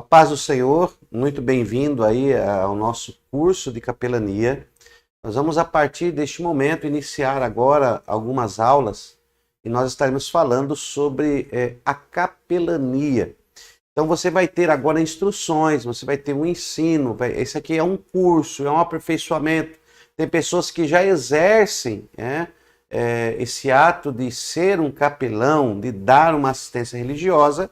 A paz do Senhor, muito bem-vindo aí ao nosso curso de capelania. Nós vamos, a partir deste momento, iniciar agora algumas aulas e nós estaremos falando sobre a capelania. Então você vai ter agora instruções, você vai ter um ensino, esse aqui é um curso, é um aperfeiçoamento. Tem pessoas que já exercem esse ato de ser um capelão, de dar uma assistência religiosa,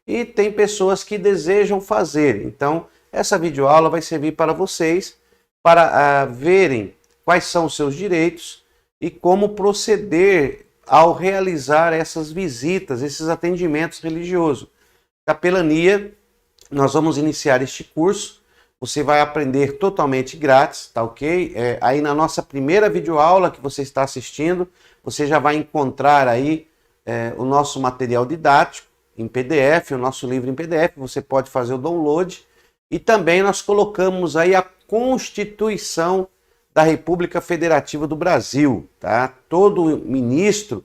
e tem pessoas que desejam fazer. Então, essa videoaula vai servir para vocês, para verem quais são os seus direitos e como proceder ao realizar essas visitas, esses atendimentos religiosos. Capelania, nós vamos iniciar este curso, você vai aprender totalmente grátis, tá ok? Aí na nossa primeira videoaula que você está assistindo, você já vai encontrar aí o nosso material didático em PDF, o nosso livro em PDF, você pode fazer o download. E também nós colocamos aí a Constituição da República Federativa do Brasil, tá? Todo ministro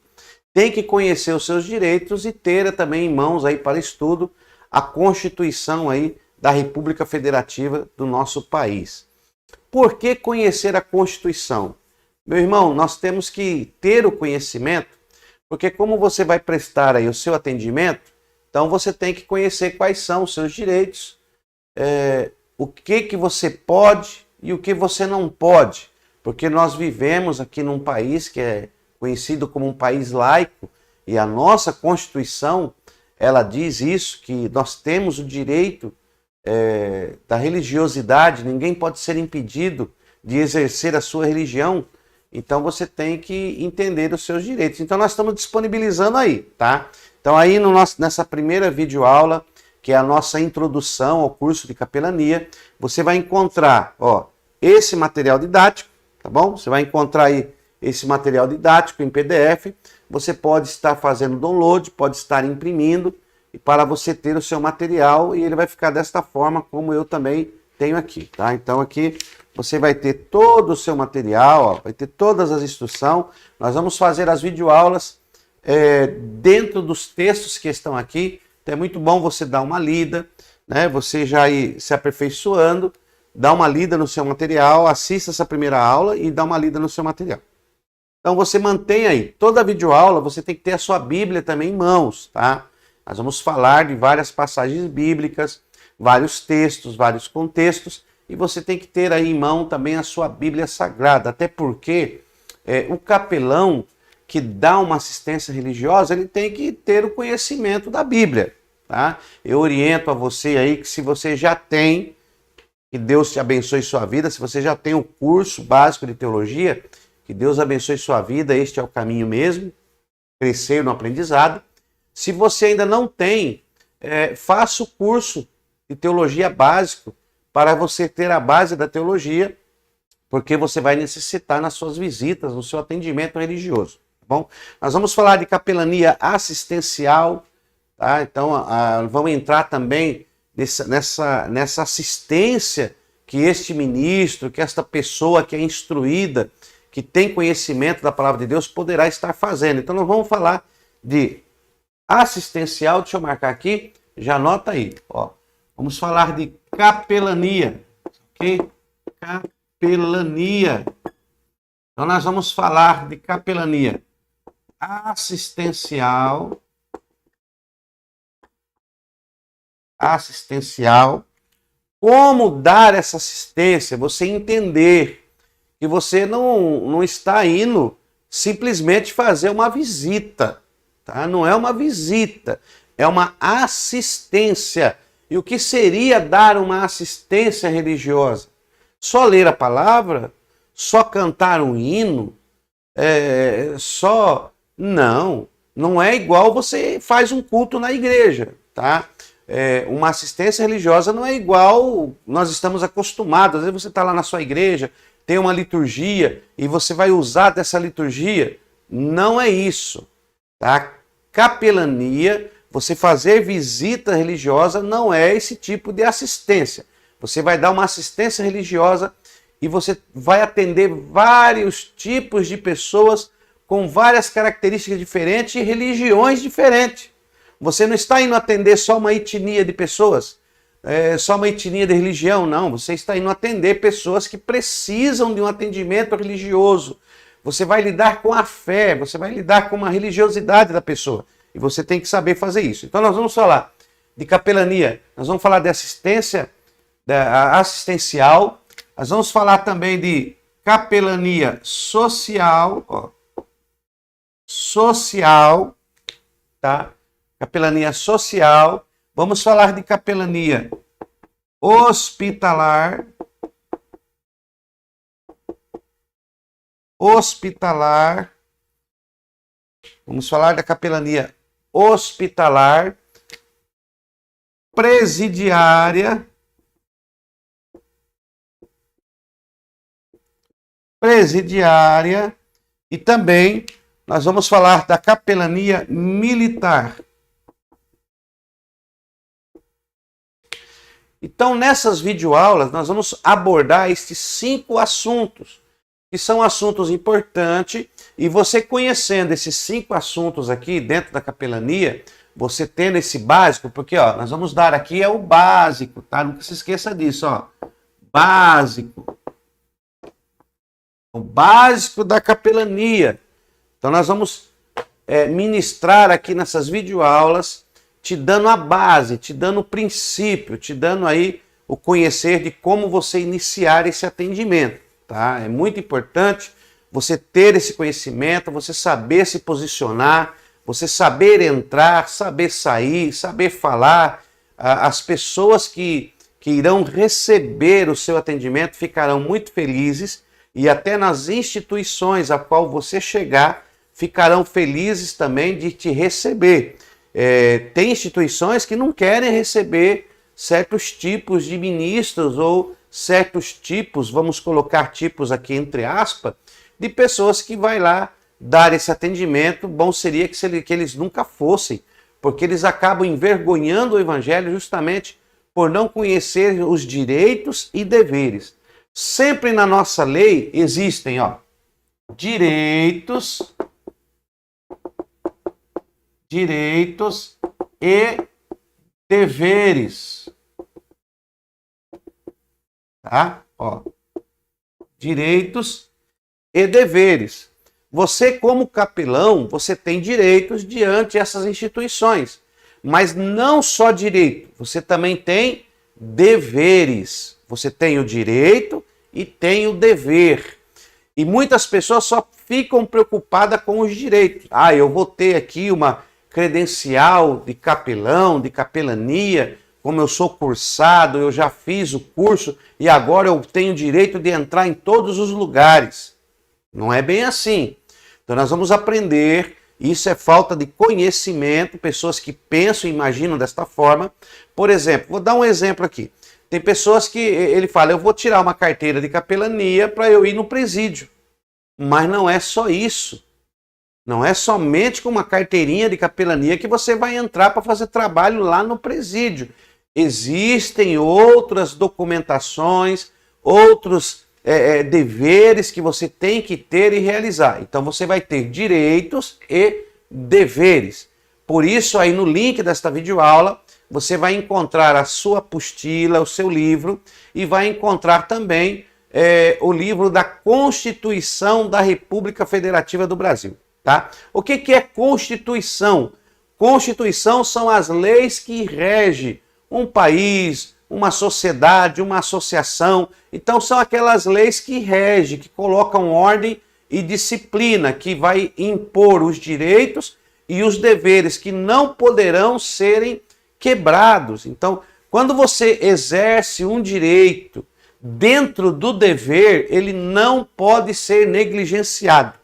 tem que conhecer os seus direitos e ter também em mãos aí para estudo a Constituição aí da República Federativa do nosso país. Por que conhecer a Constituição? Meu irmão, nós temos que ter o conhecimento, porque como você vai prestar aí o seu atendimento, então você tem que conhecer quais são os seus direitos, o que você pode e o que você não pode, porque nós vivemos aqui num país que é conhecido como um país laico, e a nossa Constituição, ela diz isso, que nós temos o direito da religiosidade, ninguém pode ser impedido de exercer a sua religião, então você tem que entender os seus direitos. Então nós estamos disponibilizando aí, tá? Então aí nessa primeira videoaula, que é a nossa introdução ao curso de capelania, você vai encontrar esse material didático, tá bom? Você vai encontrar aí esse material didático em PDF, você pode estar fazendo download, pode estar imprimindo, e para você ter o seu material, e ele vai ficar desta forma, como eu também tenho aqui, tá? Então aqui você vai ter todo o seu material, vai ter todas as instruções. Nós vamos fazer as videoaulas dentro dos textos que estão aqui. Então é muito bom você dar uma lida, né? Você já ir se aperfeiçoando, dá uma lida no seu material, assista essa primeira aula e dá uma lida no seu material. Então você mantém aí, toda a videoaula você tem que ter a sua Bíblia também em mãos, tá? Nós vamos falar de várias passagens bíblicas, vários textos, vários contextos, e você tem que ter aí em mão também a sua Bíblia Sagrada, até porque o capelão que dá uma assistência religiosa, ele tem que ter o conhecimento da Bíblia, tá? Eu oriento a você aí que se você já tem, que Deus te abençoe sua vida, se você já tem o curso básico de teologia, que Deus abençoe sua vida, este é o caminho mesmo, crescer no aprendizado. Se você ainda não tem, faça o curso de teologia básico para você ter a base da teologia, porque você vai necessitar nas suas visitas, no seu atendimento religioso. Bom, nós vamos falar de capelania assistencial, tá? Então vamos entrar também nessa assistência que este ministro, que esta pessoa que é instruída, que tem conhecimento da palavra de Deus, poderá estar fazendo. Então nós vamos falar de assistencial, deixa eu marcar aqui, já anota aí, vamos falar de capelania, ok? Capelania. Então nós vamos falar de capelania assistencial, como dar essa assistência, você entender que você não está indo simplesmente fazer uma visita, tá? Não é uma visita, é uma assistência. E o que seria dar uma assistência religiosa? Só ler a palavra? Só cantar um hino? Não é igual você faz um culto na igreja, tá? Uma assistência religiosa não é igual nós estamos acostumados. Às vezes você está lá na sua igreja, tem uma liturgia e você vai usar dessa liturgia. Não é isso, tá? Capelania, você fazer visita religiosa não é esse tipo de assistência. Você vai dar uma assistência religiosa e você vai atender vários tipos de pessoas com várias características diferentes e religiões diferentes. Você não está indo atender só uma etnia de pessoas. só uma etnia de religião. Não, você está indo atender pessoas que precisam de um atendimento religioso. Você vai lidar com a fé, você vai lidar com a religiosidade da pessoa. E você tem que saber fazer isso. Então nós vamos falar de capelania, nós vamos falar de assistência assistencial, nós vamos falar também de capelania social, social, tá? Capelania social. Vamos falar de capelania hospitalar. Vamos falar da capelania hospitalar, presidiária, e também nós vamos falar da capelania militar. Então, nessas videoaulas, nós vamos abordar estes 5 assuntos, que são assuntos importantes, e você conhecendo esses 5 assuntos aqui dentro da capelania, você tendo esse básico, porque nós vamos dar aqui o básico, tá? Nunca se esqueça disso, básico. O básico da capelania. Então nós vamos ministrar aqui nessas videoaulas, te dando a base, te dando o princípio, te dando aí o conhecer de como você iniciar esse atendimento, tá? É muito importante você ter esse conhecimento, você saber se posicionar, você saber entrar, saber sair, saber falar. As pessoas que irão receber o seu atendimento ficarão muito felizes, e até nas instituições a qual você chegar, ficarão felizes também de te receber. Tem instituições que não querem receber certos tipos de ministros ou certos tipos, vamos colocar tipos aqui entre aspas, de pessoas que vai lá dar esse atendimento. Bom seria que eles nunca fossem, porque eles acabam envergonhando o evangelho justamente por não conhecer os direitos e deveres. Sempre na nossa lei existem direitos e deveres. Tá? Direitos e deveres. Você, como capelão, você tem direitos diante dessas instituições. Mas não só direito, você também tem deveres. Você tem o direito e tem o dever. E muitas pessoas só ficam preocupadas com os direitos. Eu vou ter aqui uma credencial de capelão, de capelania, como eu sou cursado, eu já fiz o curso e agora eu tenho direito de entrar em todos os lugares. Não é bem assim. Então nós vamos aprender, isso é falta de conhecimento, pessoas que pensam e imaginam desta forma. Por exemplo, vou dar um exemplo aqui. Tem pessoas que ele fala, eu vou tirar uma carteira de capelania para eu ir no presídio. Mas não é só isso. Não é somente com uma carteirinha de capelania que você vai entrar para fazer trabalho lá no presídio. Existem outras documentações, outros deveres que você tem que ter e realizar. Então você vai ter direitos e deveres. Por isso aí no link desta videoaula você vai encontrar a sua apostila, o seu livro, e vai encontrar também o livro da Constituição da República Federativa do Brasil. Tá? O que é Constituição? Constituição são as leis que regem um país, uma sociedade, uma associação. Então são aquelas leis que regem, que colocam ordem e disciplina, que vai impor os direitos e os deveres que não poderão serem quebrados. Então, quando você exerce um direito dentro do dever, ele não pode ser negligenciado.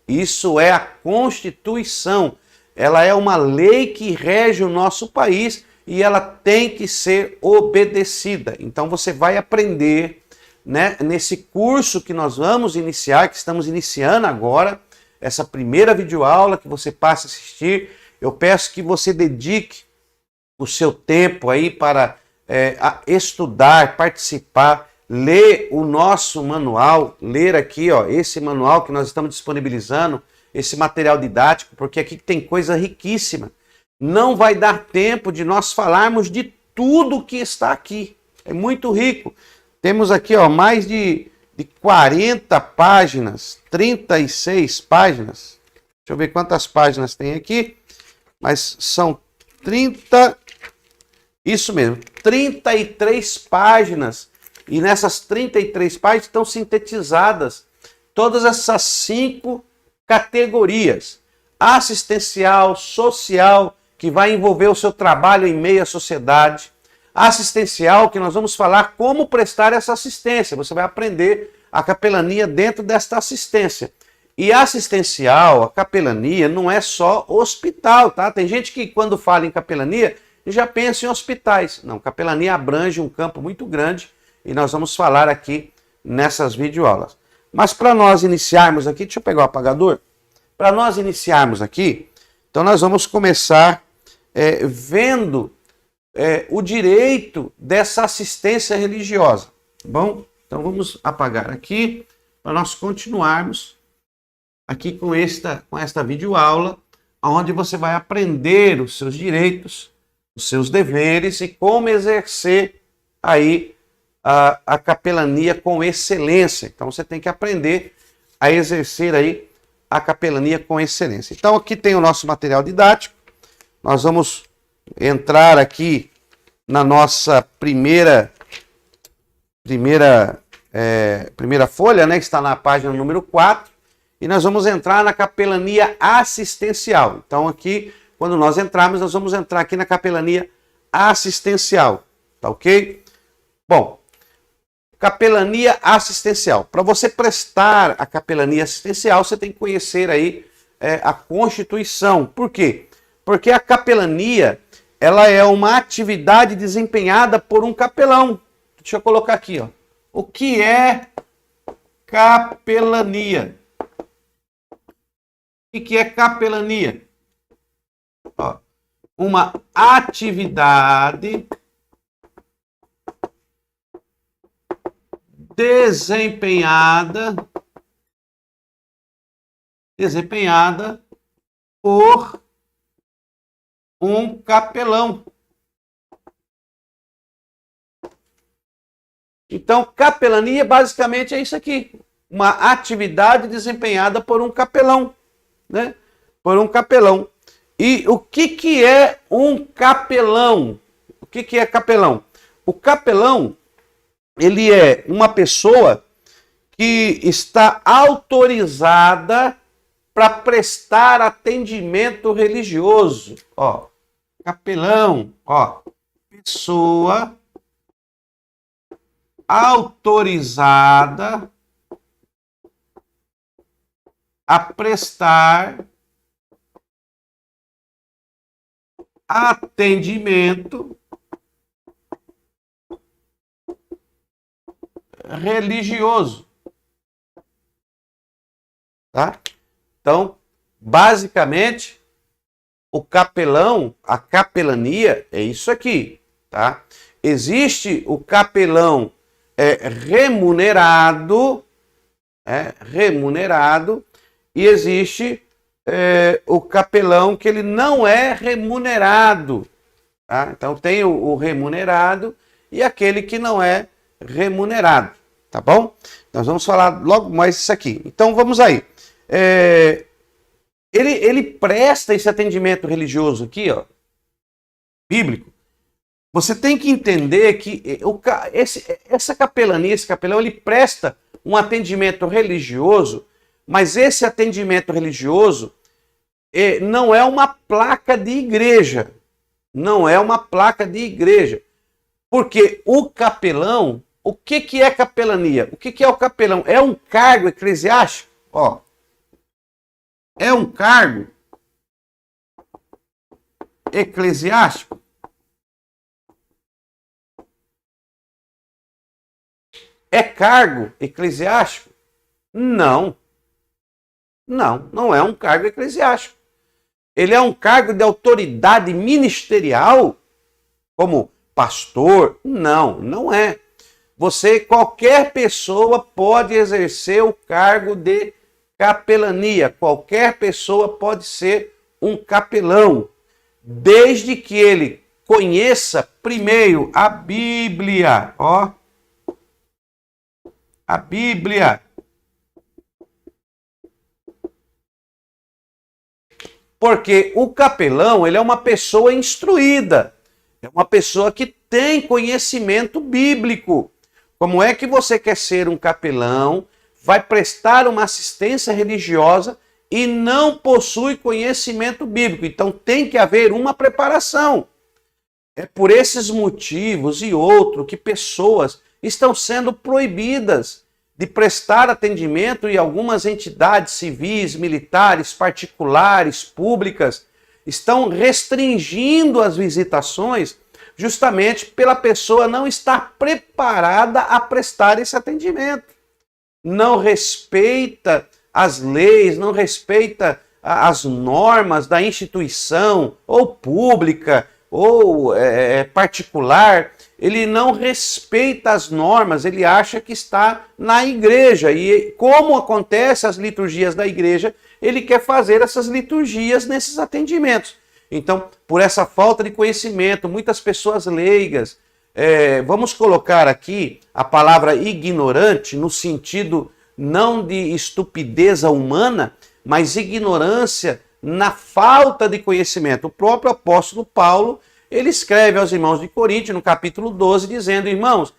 Isso é a Constituição. Ela é uma lei que rege o nosso país e ela tem que ser obedecida. Então você vai aprender, né, nesse curso que nós vamos iniciar, que estamos iniciando agora, essa primeira videoaula que você passa a assistir. Eu peço que você dedique o seu tempo aí para estudar, participar, ler o nosso manual, ler aqui esse manual que nós estamos disponibilizando, esse material didático, porque aqui tem coisa riquíssima. Não vai dar tempo de nós falarmos de tudo que está aqui. É muito rico. Temos aqui, ó, mais de 40 páginas, 36 páginas. Deixa eu ver quantas páginas tem aqui. Mas são 30, isso mesmo, 33 páginas. E nessas 33 páginas estão sintetizadas todas essas 5 categorias. Assistencial, social, que vai envolver o seu trabalho em meio à sociedade. Assistencial, que nós vamos falar como prestar essa assistência. Você vai aprender a capelania dentro desta assistência. E assistencial, a capelania, não é só hospital, tá? Tem gente que quando fala em capelania já pensa em hospitais. Não, capelania abrange um campo muito grande e nós vamos falar aqui nessas videoaulas. Mas para nós iniciarmos aqui, deixa eu pegar o apagador. Para nós iniciarmos aqui, então nós vamos começar vendo o direito dessa assistência religiosa. Tá bom? Então vamos apagar aqui para nós continuarmos aqui com esta videoaula, onde você vai aprender os seus direitos, os seus deveres e como exercer aí a capelania com excelência. Então você tem que aprender a exercer aí a capelania com excelência. Então aqui tem o nosso material didático. Nós vamos entrar aqui na nossa primeira folha, né, que está na página número 4. E nós vamos entrar na capelania assistencial. Então aqui, quando nós entrarmos, nós vamos entrar aqui na capelania assistencial. Tá ok? Bom, capelania assistencial. Para você prestar a capelania assistencial, você tem que conhecer aí a Constituição. Por quê? Porque a capelania, ela é uma atividade desempenhada por um capelão. Deixa eu colocar aqui, ó. O que é capelania? O que é capelania? Ó, uma atividade desempenhada por um capelão. Então, capelania basicamente é isso aqui. Uma atividade desempenhada por um capelão. Né? Por um capelão. E o que é um capelão? O que é capelão? O capelão, ele é uma pessoa que está autorizada para prestar atendimento religioso. Ó, capelão, ó, pessoa autorizada a prestar atendimento religioso. Tá? Então, basicamente, o capelão, a capelania é isso aqui, tá? Existe o capelão remunerado, e existe o capelão que ele não é remunerado. Tá? Então tem o remunerado e aquele que não é remunerado. Tá bom? Nós vamos falar logo mais isso aqui. Então vamos aí. Ele presta esse atendimento religioso aqui, ó, bíblico. Você tem que entender que essa capelania, esse capelão, ele presta um atendimento religioso, mas esse atendimento religioso não é uma placa de igreja. Não é uma placa de igreja. Porque o capelão, o que é capelania? O que é o capelão? É um cargo eclesiástico? Ó, é um cargo eclesiástico? É cargo eclesiástico? Não. Não é um cargo eclesiástico. Ele é um cargo de autoridade ministerial, como pastor? Não é. Qualquer pessoa pode exercer o cargo de capelania. Qualquer pessoa pode ser um capelão, desde que ele conheça primeiro a Bíblia, ó. A Bíblia. Porque o capelão, ele é uma pessoa instruída, é uma pessoa que tem conhecimento bíblico. Como é que você quer ser um capelão, vai prestar uma assistência religiosa e não possui conhecimento bíblico? Então tem que haver uma preparação. É por esses motivos e outros que pessoas estão sendo proibidas de prestar atendimento em algumas entidades civis, militares, particulares, públicas, estão restringindo as visitações justamente pela pessoa não estar preparada a prestar esse atendimento. Não respeita as leis, não respeita as normas da instituição, ou pública, ou particular. Ele não respeita as normas, ele acha que está na igreja. E como acontece as liturgias da igreja, ele quer fazer essas liturgias nesses atendimentos. Então, por essa falta de conhecimento, muitas pessoas leigas, vamos colocar aqui a palavra ignorante no sentido não de estupideza humana, mas ignorância na falta de conhecimento. O próprio apóstolo Paulo, ele escreve aos irmãos de Corinto, no capítulo 12, dizendo: irmãos,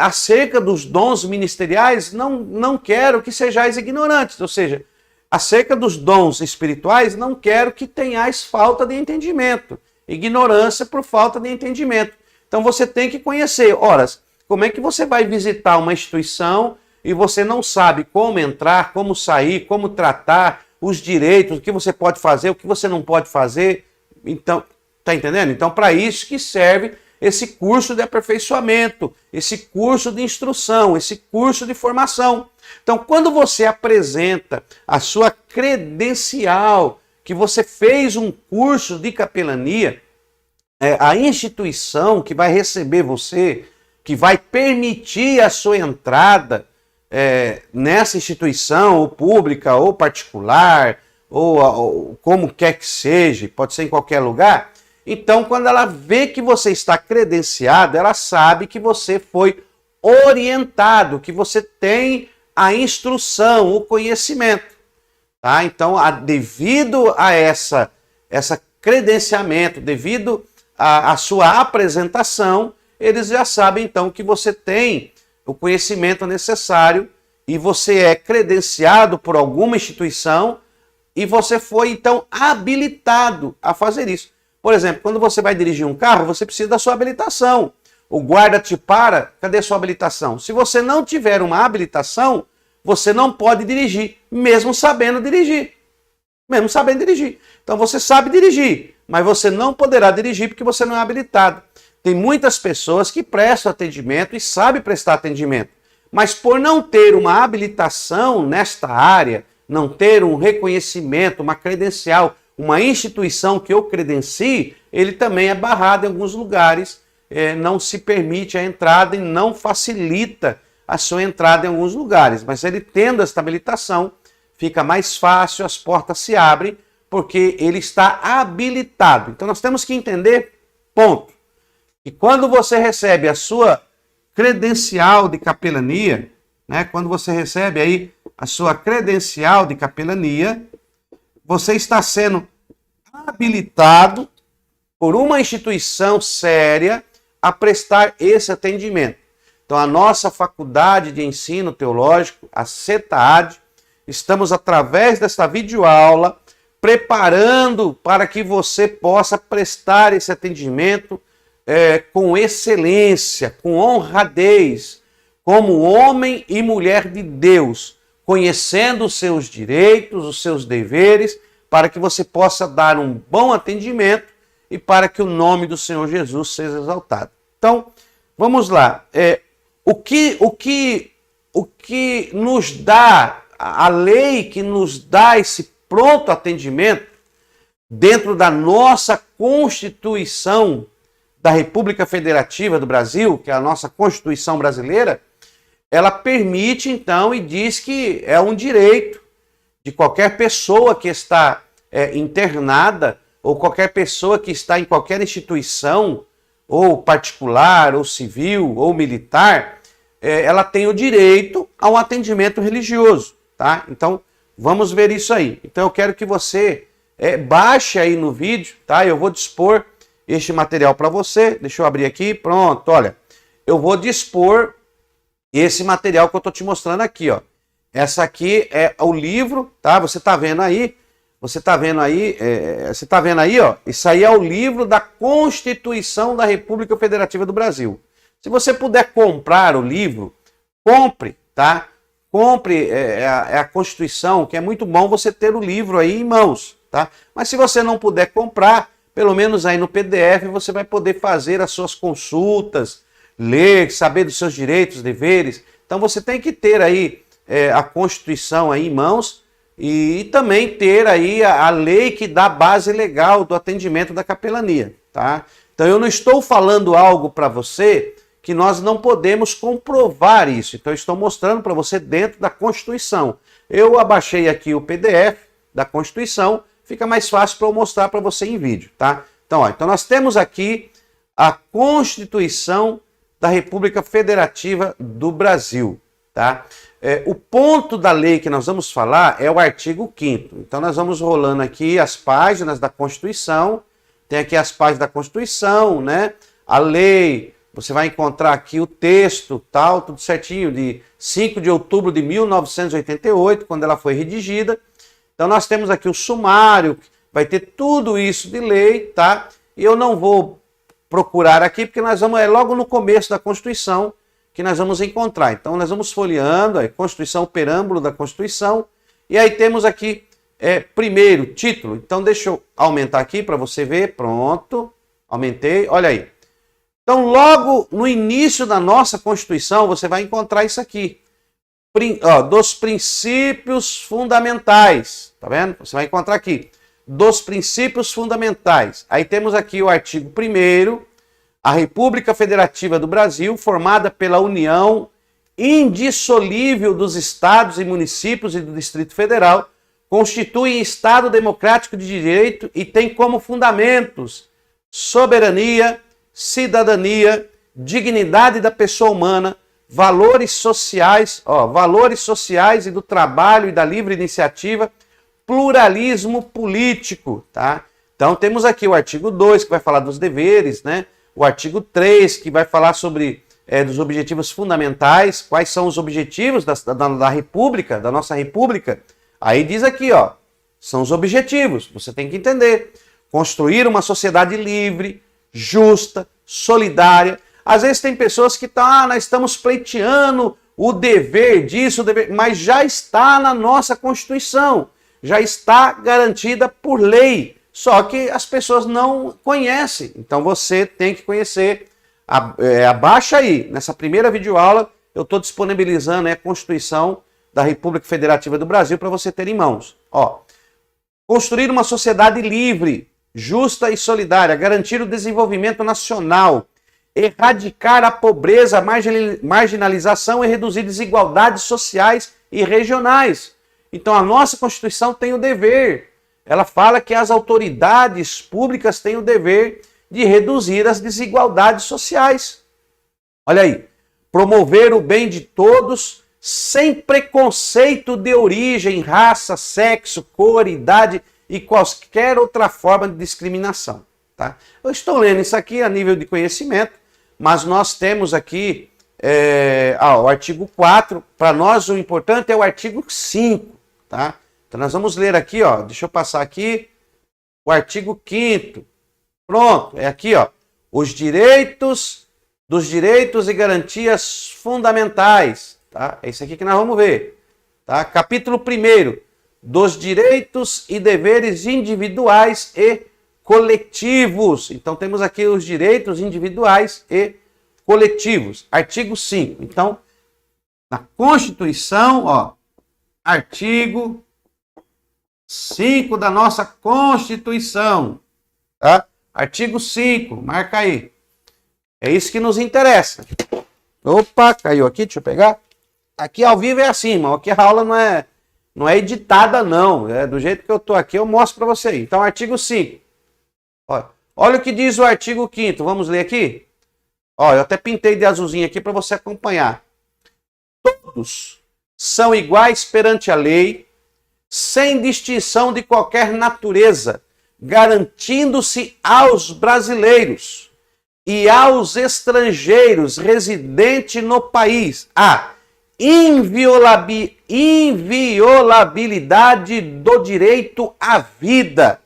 acerca dos dons ministeriais, não quero que sejais ignorantes. Ou seja, acerca dos dons espirituais, não quero que tenhais falta de entendimento. Ignorância por falta de entendimento. Então você tem que conhecer. Ora, como é que você vai visitar uma instituição e você não sabe como entrar, como sair, como tratar, os direitos, o que você pode fazer, o que você não pode fazer? Então, tá entendendo? Então, para isso que serve esse curso de aperfeiçoamento, esse curso de instrução, esse curso de formação. Então, quando você apresenta a sua credencial, que você fez um curso de capelania, a instituição que vai receber você, que vai permitir a sua entrada nessa instituição, ou pública, ou particular, ou como quer que seja, pode ser em qualquer lugar. Então, quando ela vê que você está credenciado, ela sabe que você foi orientado, que você tem a instrução, o conhecimento. Tá? Então, devido a essa credenciamento, devido à sua apresentação, eles já sabem então que você tem o conhecimento necessário e você é credenciado por alguma instituição e você foi então habilitado a fazer isso. Por exemplo, quando você vai dirigir um carro, você precisa da sua habilitação. O guarda te para, cadê a sua habilitação? Se você não tiver uma habilitação, você não pode dirigir, mesmo sabendo dirigir. Mesmo sabendo dirigir. Então você sabe dirigir, mas você não poderá dirigir porque você não é habilitado. Tem muitas pessoas que prestam atendimento e sabem prestar atendimento, mas por não ter uma habilitação nesta área, não ter um reconhecimento, uma credencial, uma instituição que o credencie, ele também é barrado em alguns lugares, não se permite a entrada e não facilita a sua entrada em alguns lugares. Mas ele tendo esta habilitação, fica mais fácil, as portas se abrem, porque ele está habilitado. Então nós temos que entender, ponto, que quando você recebe a sua credencial de capelania, né, quando você recebe aí a sua credencial de capelania, você está sendo habilitado por uma instituição séria a prestar esse atendimento. Então, a nossa faculdade de ensino teológico, a CETAD, estamos, através desta videoaula, preparando para que você possa prestar esse atendimento com excelência, com honradez, como homem e mulher de Deus, conhecendo os seus direitos, os seus deveres, para que você possa dar um bom atendimento e para que o nome do Senhor Jesus seja exaltado. Então, vamos lá. O que nos dá, a lei que nos dá esse pronto atendimento, dentro da nossa Constituição da República Federativa do Brasil, que é a nossa Constituição brasileira, ela permite, então, e diz que é um direito de qualquer pessoa que está internada ou qualquer pessoa que está em qualquer instituição ou particular, ou civil, ou militar, ela tem o direito a um atendimento religioso, tá? Então, vamos ver isso aí. Então, eu quero que você baixe aí no vídeo, tá? Eu vou dispor este material para você. Deixa eu abrir aqui. Pronto, olha. Eu vou dispor esse material que eu estou te mostrando aqui, ó. Essa aqui é o livro, tá? Você está vendo aí? Você está vendo aí? Você está vendo aí, ó? Isso aí é o livro da Constituição da República Federativa do Brasil. Se você puder comprar o livro, compre, tá? Compre a Constituição, que é muito bom você ter o livro aí em mãos, tá? Mas se você não puder comprar, pelo menos aí no PDF, você vai poder fazer as suas consultas, ler, saber dos seus direitos, deveres. Então você tem que ter aí a Constituição aí em mãos e também ter aí a lei que dá base legal do atendimento da capelania, tá? Então eu não estou falando algo para você que nós não podemos comprovar isso. Então eu estou mostrando para você dentro da Constituição. Eu abaixei aqui o PDF da Constituição, fica mais fácil para eu mostrar para você em vídeo, tá? Então, ó, então nós temos aqui a Constituição da República Federativa do Brasil, tá? O ponto da lei que nós vamos falar é o artigo 5º. Então nós vamos rolando aqui as páginas da Constituição, tem aqui as páginas da Constituição, né? A lei, você vai encontrar aqui o texto, tal, tudo certinho, de 5 de outubro de 1988, quando ela foi redigida. Então nós temos aqui o sumário, vai ter tudo isso de lei, tá? E eu não vou procurar aqui, porque nós vamos, logo no começo da Constituição que nós vamos encontrar. Então nós vamos folheando a Constituição, o preâmbulo da Constituição, e aí temos aqui, primeiro, título. Então deixa eu aumentar aqui para você ver, pronto, aumentei, olha aí. Então logo no início da nossa Constituição, você vai encontrar isso aqui. Dos princípios fundamentais, tá vendo? Você vai encontrar aqui, dos princípios fundamentais. Aí temos aqui o artigo 1º, a República Federativa do Brasil, formada pela união indissolível dos estados e municípios e do Distrito Federal, constitui Estado democrático de direito e tem como fundamentos soberania, cidadania, dignidade da pessoa humana, valores sociais e do trabalho e da livre iniciativa, pluralismo político, tá? Então temos aqui o artigo 2, que vai falar dos deveres, né? O artigo 3, que vai falar sobre dos objetivos fundamentais, quais são os objetivos da República, da nossa República. Aí diz aqui, ó, são os objetivos, você tem que entender. Construir uma sociedade livre, justa, solidária. Às vezes tem pessoas que nós estamos pleiteando o dever disso, mas já está na nossa Constituição, já está garantida por lei, só que as pessoas não conhecem. Então você tem que conhecer. Abaixa aí, nessa primeira videoaula, eu estou disponibilizando a Constituição da República Federativa do Brasil para você ter em mãos. Ó, construir uma sociedade livre, justa e solidária, garantir o desenvolvimento nacional, erradicar a pobreza, a marginalização e reduzir desigualdades sociais e regionais. Então a nossa Constituição tem o dever, ela fala que as autoridades públicas têm o dever de reduzir as desigualdades sociais. Olha aí, promover o bem de todos sem preconceito de origem, raça, sexo, cor, idade e qualquer outra forma de discriminação. Tá? Eu estou lendo isso aqui a nível de conhecimento, mas nós temos aqui o artigo 4, para nós o importante é o artigo 5, tá? Então nós vamos ler aqui, ó, deixa eu passar aqui, o artigo 5º, pronto, é aqui, ó, dos direitos e garantias fundamentais, tá? É isso aqui que nós vamos ver, tá? Capítulo 1º, dos direitos e deveres individuais e coletivos. Então temos aqui os direitos individuais e coletivos. Artigo 5. Então, na Constituição, ó, artigo 5 da nossa Constituição, tá? Artigo 5, marca aí. É isso que nos interessa. Opa, caiu aqui, deixa eu pegar. Aqui ao vivo é assim, irmão. Aqui a aula não é editada, não. Do jeito que eu tô aqui, eu mostro para você. Então, artigo 5. Ó, Olha o que diz o artigo 5º. Vamos ler aqui? Ó, eu até pintei de azulzinho aqui para você acompanhar. Todos são iguais perante a lei, sem distinção de qualquer natureza, garantindo-se aos brasileiros e aos estrangeiros residentes no país a inviolabilidade do direito à vida,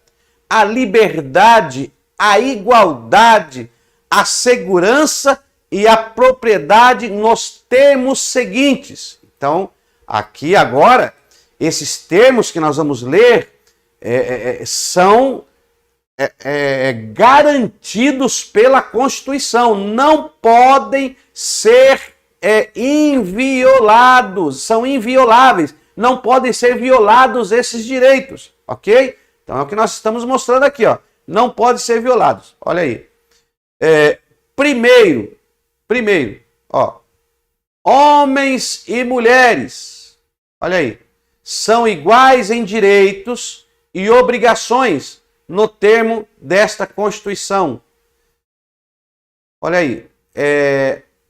à liberdade, à igualdade, à segurança e à propriedade nos termos seguintes. Então, aqui agora, esses termos que nós vamos ler são garantidos pela Constituição, não podem ser inviolados, são invioláveis, não podem ser violados esses direitos, ok? Então é o que nós estamos mostrando aqui, ó, não podem ser violados. Olha aí. Primeiro, ó, homens e mulheres, olha aí, são iguais em direitos e obrigações no termo desta Constituição. Olha aí,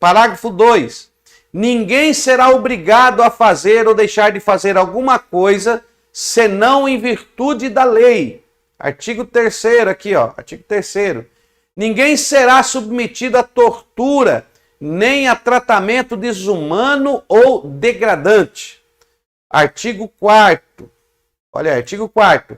parágrafo 2. Ninguém será obrigado a fazer ou deixar de fazer alguma coisa senão em virtude da lei. Artigo 3º aqui, ó, artigo 3º. Ninguém será submetido a tortura, nem a tratamento desumano ou degradante. Artigo 4º. Olha aí, artigo 4º.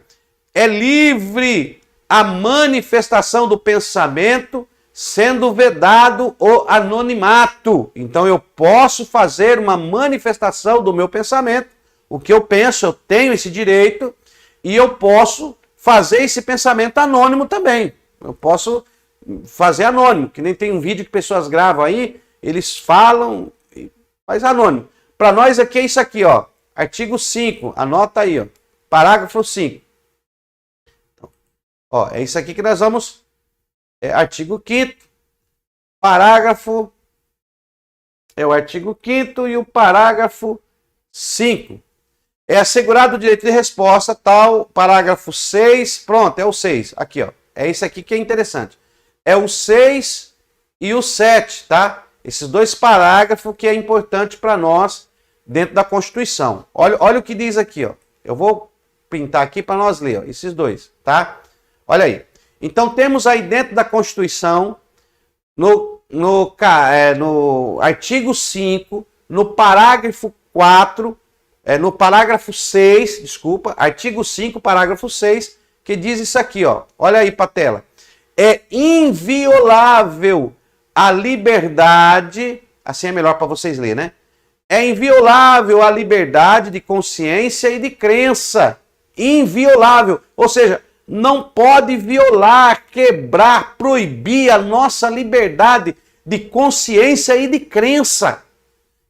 É livre a manifestação do pensamento, sendo vedado o anonimato. Então eu posso fazer uma manifestação do meu pensamento, o que eu penso, eu tenho esse direito, e eu posso fazer esse pensamento anônimo também. Eu posso fazer anônimo, que nem tem um vídeo que pessoas gravam aí, eles falam, faz anônimo. Para nós aqui é isso aqui, ó, artigo 5, anota aí, ó, parágrafo 5. Então, ó, é isso aqui que nós vamos... artigo 5º, parágrafo, o artigo 5º e o parágrafo 5. É assegurado o direito de resposta, tal, parágrafo 6, pronto, é o 6, aqui, ó. É isso aqui que é interessante. É o 6 e o 7, tá? Esses dois parágrafos que é importante para nós dentro da Constituição. Olha o que diz aqui, ó. Eu vou pintar aqui para nós ler, ó, esses dois, tá? Olha aí. Então temos aí dentro da Constituição, no artigo 5, no parágrafo 4, no parágrafo 6, desculpa, artigo 5, parágrafo 6, que diz isso aqui, ó. Olha aí para a tela. É inviolável a liberdade, assim é melhor para vocês lerem, né? É inviolável a liberdade de consciência e de crença. Inviolável, ou seja, não pode violar, quebrar, proibir a nossa liberdade de consciência e de crença.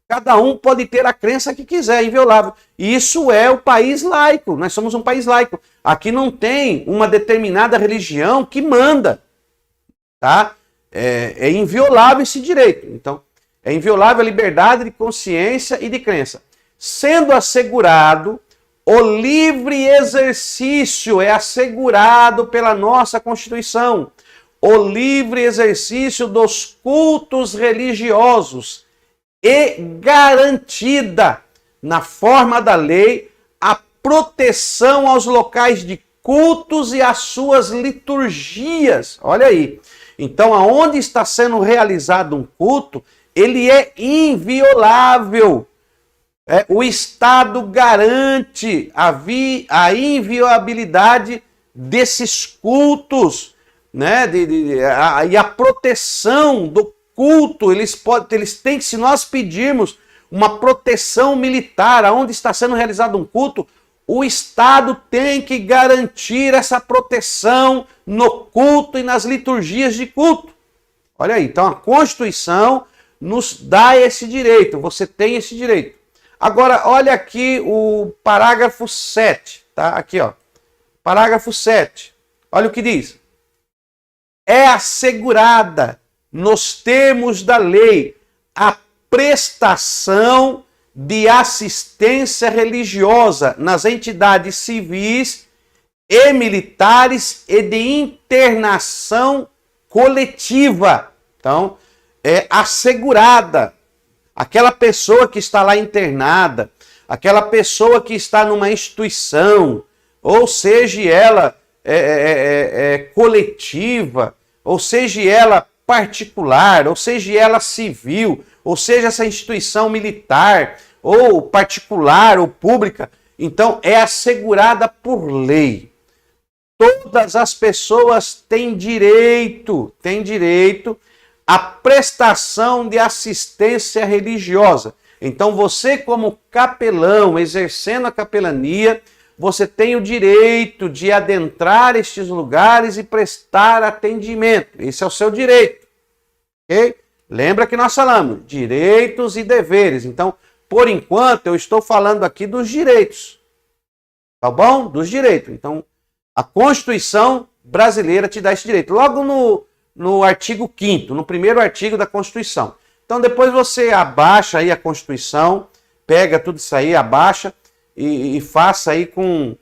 Cada um pode ter a crença que quiser, inviolável. E isso é o país laico. Nós somos um país laico. Aqui não tem uma determinada religião que manda. Tá? É inviolável esse direito. Então, é inviolável a liberdade de consciência e de crença. Sendo assegurado... O livre exercício é assegurado pela nossa Constituição. O livre exercício dos cultos religiosos e garantida, na forma da lei, a proteção aos locais de cultos e às suas liturgias. Olha aí. Então, aonde está sendo realizado um culto, ele é inviolável. O Estado garante a inviolabilidade desses cultos, né? E a proteção do culto. Eles têm que, se nós pedirmos uma proteção militar, aonde está sendo realizado um culto, o Estado tem que garantir essa proteção no culto e nas liturgias de culto. Olha aí, então a Constituição nos dá esse direito, você tem esse direito. Agora, olha aqui o parágrafo 7, tá? Aqui, ó. Parágrafo 7. Olha o que diz. É assegurada, nos termos da lei, a prestação de assistência religiosa nas entidades civis e militares e de internação coletiva. Então, é assegurada. Aquela pessoa que está lá internada, aquela pessoa que está numa instituição, ou seja ela coletiva, ou seja ela particular, ou seja ela civil, ou seja essa instituição militar, ou particular, ou pública, então é assegurada por lei. Todas as pessoas têm direito à prestação de assistência religiosa. Então você, como capelão, exercendo a capelania, você tem o direito de adentrar estes lugares e prestar atendimento. Esse é o seu direito. Ok? Lembra que nós falamos direitos e deveres. Então, por enquanto, eu estou falando aqui dos direitos. Tá bom? Dos direitos. Então, a Constituição brasileira te dá esse direito. Logo no artigo 5º, no primeiro artigo da Constituição. Então, depois você abaixa aí a Constituição, pega tudo isso aí, abaixa e faça aí com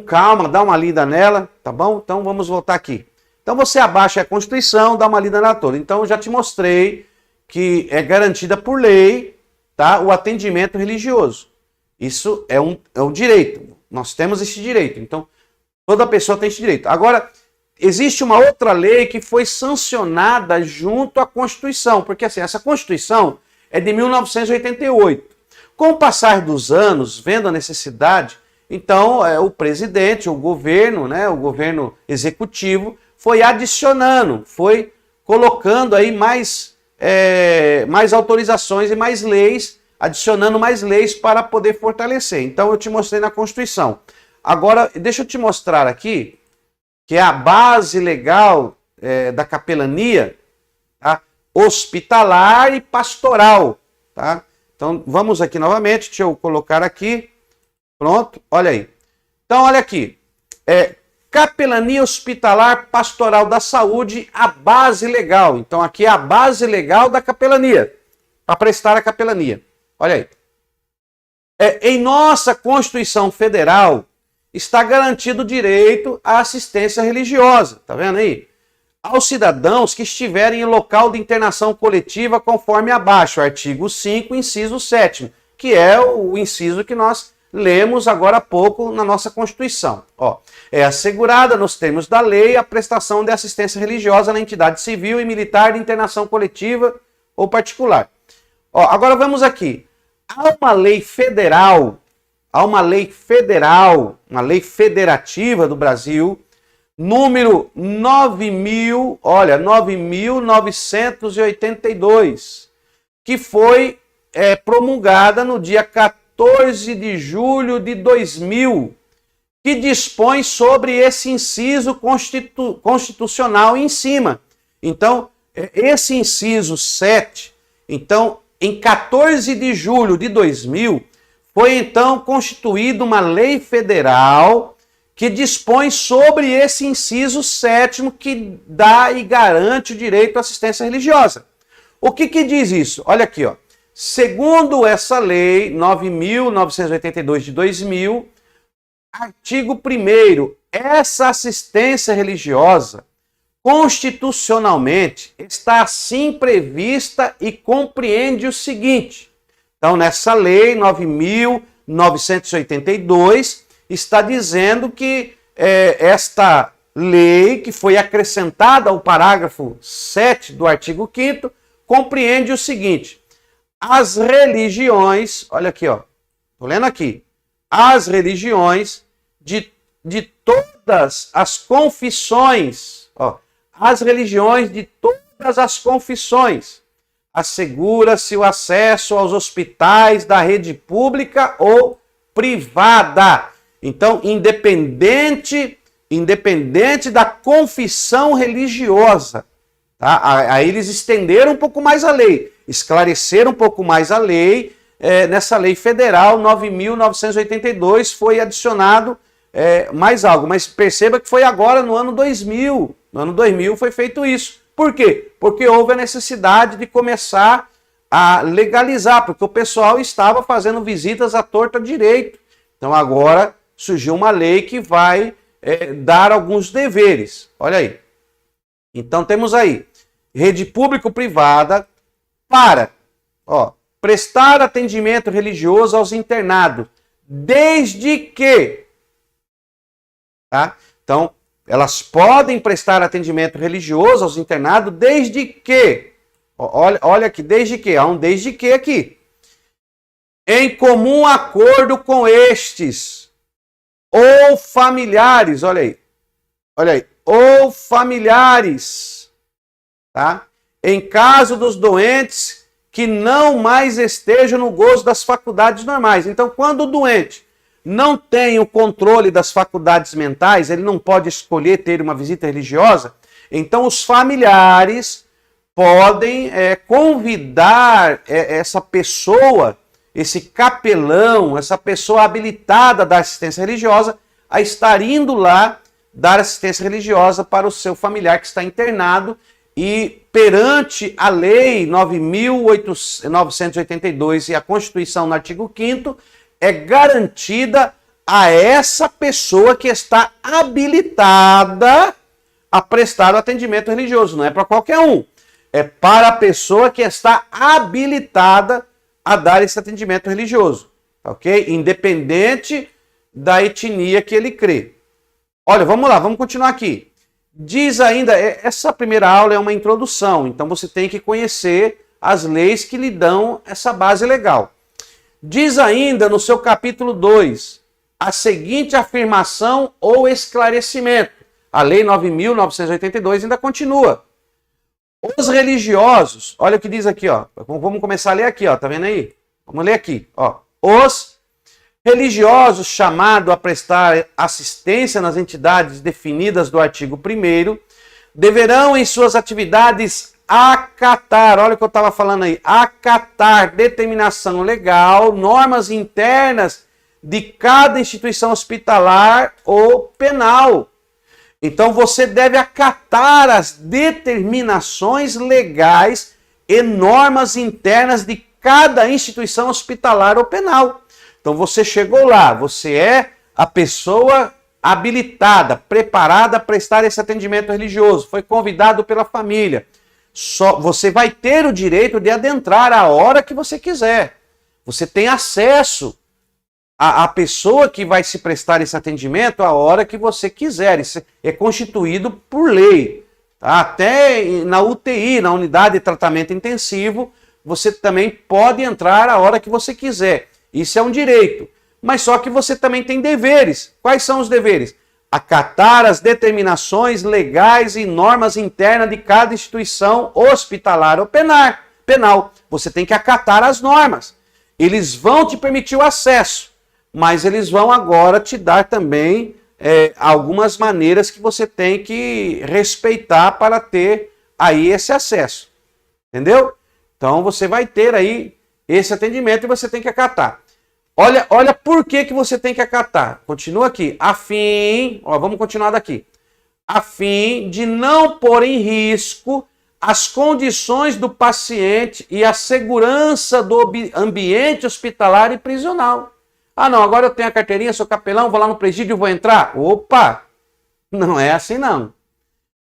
calma, dá uma lida nela, tá bom? Então, vamos voltar aqui. Então, você abaixa a Constituição, dá uma lida nela toda. Então, eu já te mostrei que é garantida por lei, tá, o atendimento religioso. Isso é um direito. Nós temos esse direito. Então, toda pessoa tem esse direito. Agora, existe uma outra lei que foi sancionada junto à Constituição, porque assim, essa Constituição é de 1988. Com o passar dos anos, vendo a necessidade, então o presidente, o governo executivo, foi adicionando, foi colocando aí mais autorizações e mais leis, adicionando mais leis para poder fortalecer. Então eu te mostrei na Constituição. Agora, deixa eu te mostrar aqui, que é a base legal da capelania, tá? Hospitalar e pastoral. Tá? Então, vamos aqui novamente, deixa eu colocar aqui. Pronto, olha aí. Então, olha aqui. Capelania hospitalar pastoral da saúde, a base legal. Então, aqui é a base legal da capelania, para prestar a capelania. Olha aí. Em nossa Constituição Federal, está garantido o direito à assistência religiosa, tá vendo aí? Aos cidadãos que estiverem em local de internação coletiva conforme abaixo, artigo 5, inciso 7º, que é o inciso que nós lemos agora há pouco na nossa Constituição. Ó, é assegurada nos termos da lei a prestação de assistência religiosa na entidade civil e militar de internação coletiva ou particular. Ó, agora vamos aqui. Há uma lei federal, uma lei federativa do Brasil, número 9.982, que foi promulgada no dia 14 de julho de 2000, que dispõe sobre esse inciso constitucional em cima. Então, esse inciso 7, então, em 14 de julho de 2000, foi então constituída uma lei federal que dispõe sobre esse inciso 7º que dá e garante o direito à assistência religiosa. O que diz isso? Olha aqui, ó. Segundo essa lei 9.982 de 2000, artigo 1º, essa assistência religiosa constitucionalmente está assim prevista e compreende o seguinte. Então, nessa lei 9.982, está dizendo que esta lei, que foi acrescentada ao parágrafo 7 do artigo 5º, compreende o seguinte: as religiões, olha aqui, ó, estou lendo aqui, as religiões de todas as confissões, ó, as religiões de todas as confissões, assegura-se o acesso aos hospitais da rede pública ou privada. Então, independente da confissão religiosa, tá? Aí eles estenderam um pouco mais a lei, esclareceram um pouco mais a lei. Nessa lei federal 9.982 foi adicionado mais algo, mas perceba que foi agora no ano 2000. No ano 2000 foi feito isso. Por quê? Porque houve a necessidade de começar a legalizar, porque o pessoal estava fazendo visitas à torta direito. Então agora surgiu uma lei que vai dar alguns deveres. Olha aí. Então temos aí rede público-privada para prestar atendimento religioso aos internados, desde que, tá? Então, elas podem prestar atendimento religioso aos internados desde que, olha aqui, desde que, há um desde que aqui, em comum acordo com estes, ou familiares, olha aí, ou familiares, tá? Em caso dos doentes que não mais estejam no gozo das faculdades normais. Então, quando o doente não tem o controle das faculdades mentais, ele não pode escolher ter uma visita religiosa, então os familiares podem convidar essa pessoa, esse capelão, essa pessoa habilitada da assistência religiosa, a estar indo lá dar assistência religiosa para o seu familiar que está internado. E perante a Lei 9.982 e a Constituição no artigo 5º, é garantida a essa pessoa que está habilitada a prestar o atendimento religioso. Não é para qualquer um. É para a pessoa que está habilitada a dar esse atendimento religioso. Ok? Independente da etnia que ele crê. Olha, vamos lá, vamos continuar aqui. Diz ainda, essa primeira aula é uma introdução, então você tem que conhecer as leis que lhe dão essa base legal. Diz ainda no seu capítulo 2, a seguinte afirmação ou esclarecimento. A Lei 9.982 ainda continua. Os religiosos, olha o que diz aqui, vamos começar a ler aqui, tá vendo aí? Vamos ler aqui, Os religiosos chamados a prestar assistência nas entidades definidas do artigo 1º deverão, em suas atividades, acatar, olha o que eu estava falando aí, acatar determinação legal, normas internas de cada instituição hospitalar ou penal. Então você deve acatar as determinações legais e normas internas de cada instituição hospitalar ou penal. Então você chegou lá, você é a pessoa habilitada, preparada a prestar esse atendimento religioso, foi convidado pela família. Você vai ter o direito de adentrar a hora que você quiser. Você tem acesso à pessoa que vai se prestar esse atendimento a hora que você quiser. Isso é constituído por lei. Tá? Até na UTI, na unidade de tratamento intensivo, você também pode entrar a hora que você quiser. Isso é um direito, mas só que você também tem deveres. Quais são os deveres? Acatar as determinações legais e normas internas de cada instituição hospitalar ou penal. Você tem que acatar as normas. Eles vão te permitir o acesso, mas eles vão agora te dar também algumas maneiras que você tem que respeitar para ter aí esse acesso. Entendeu? Então você vai ter aí esse atendimento e você tem que acatar. Olha por que você tem que acatar. Continua aqui. Vamos continuar daqui. A fim de não pôr em risco as condições do paciente e a segurança do ambiente hospitalar e prisional. Ah, não, agora eu tenho a carteirinha, sou capelão, vou lá no presídio e vou entrar. Opa! Não é assim não.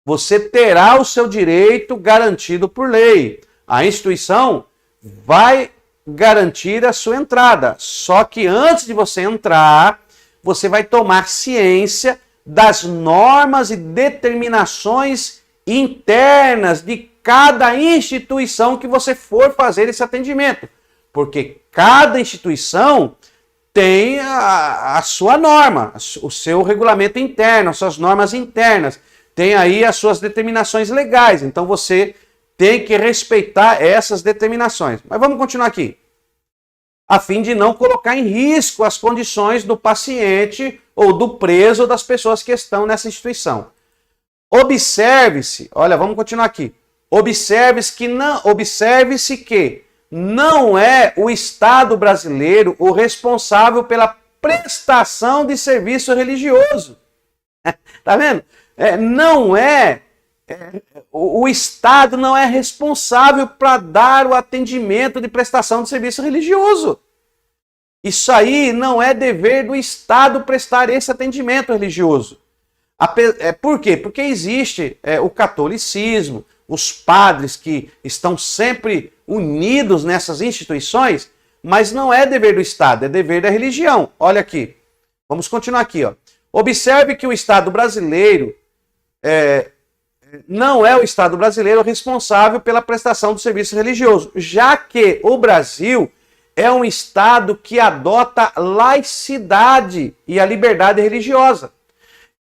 Você terá o seu direito garantido por lei. A instituição vai garantir a sua entrada. Só que antes de você entrar, você vai tomar ciência das normas e determinações internas de cada instituição que você for fazer esse atendimento. Porque cada instituição tem a sua norma, o seu regulamento interno, as suas normas internas, tem aí as suas determinações legais. Então você tem que respeitar essas determinações. Mas vamos continuar aqui. A fim de não colocar em risco as condições do paciente ou do preso ou das pessoas que estão nessa instituição. Observe-se, olha, vamos continuar aqui. Observe-se que não é o Estado brasileiro o responsável pela prestação de serviço religioso. Tá vendo? O Estado não é responsável para dar o atendimento de prestação de serviço religioso. Isso aí não é dever do Estado prestar esse atendimento religioso. Por quê? Porque existe o catolicismo, os padres que estão sempre unidos nessas instituições, mas não é dever do Estado, é dever da religião. Olha aqui, vamos continuar aqui. Ó. Observe que o Estado brasileiro não é o Estado brasileiro responsável pela prestação do serviço religioso, já que o Brasil é um Estado que adota laicidade e a liberdade religiosa.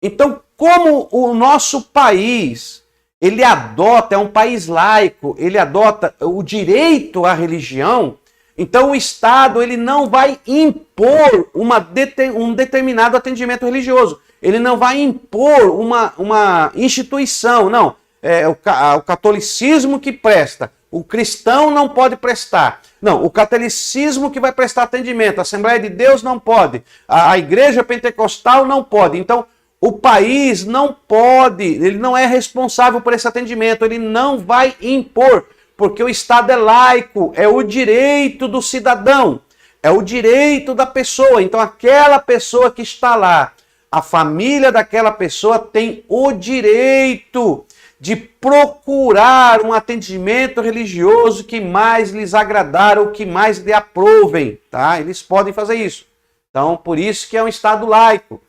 Então, como o nosso país, ele adota, é um país laico, ele adota o direito à religião, então o Estado ele não vai impor um determinado atendimento religioso. Ele não vai impor uma instituição, não. É o catolicismo que presta. O cristão não pode prestar. Não, o catolicismo que vai prestar atendimento. A Assembleia de Deus não pode. A igreja pentecostal não pode. Então, o país não pode, ele não é responsável por esse atendimento. Ele não vai impor, porque o Estado é laico. É o direito do cidadão. É o direito da pessoa. Então, aquela pessoa que está lá, a família daquela pessoa tem o direito de procurar um atendimento religioso que mais lhes agradar ou que mais lhe aprovem, tá? Eles podem fazer isso. Então, por isso que é um Estado laico.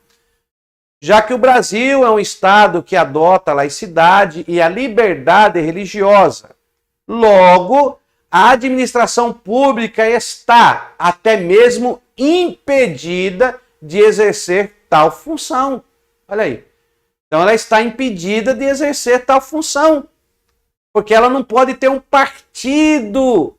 Já que o Brasil é um Estado que adota a laicidade e a liberdade religiosa, logo, a administração pública está até mesmo impedida de exercer tal função. Olha aí. Então ela está impedida de exercer tal função, porque ela não pode ter um partido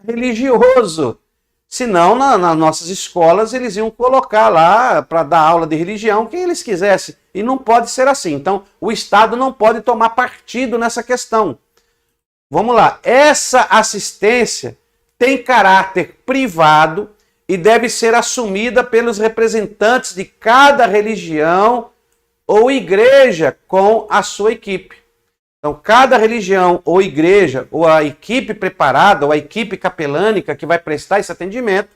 religioso. Senão, nas nossas escolas, eles iam colocar lá para dar aula de religião quem eles quisessem. E não pode ser assim. Então, o Estado não pode tomar partido nessa questão. Vamos lá. Essa assistência tem caráter privado e deve ser assumida pelos representantes de cada religião ou igreja com a sua equipe. Então, cada religião ou igreja, ou a equipe preparada, ou a equipe capelânica que vai prestar esse atendimento,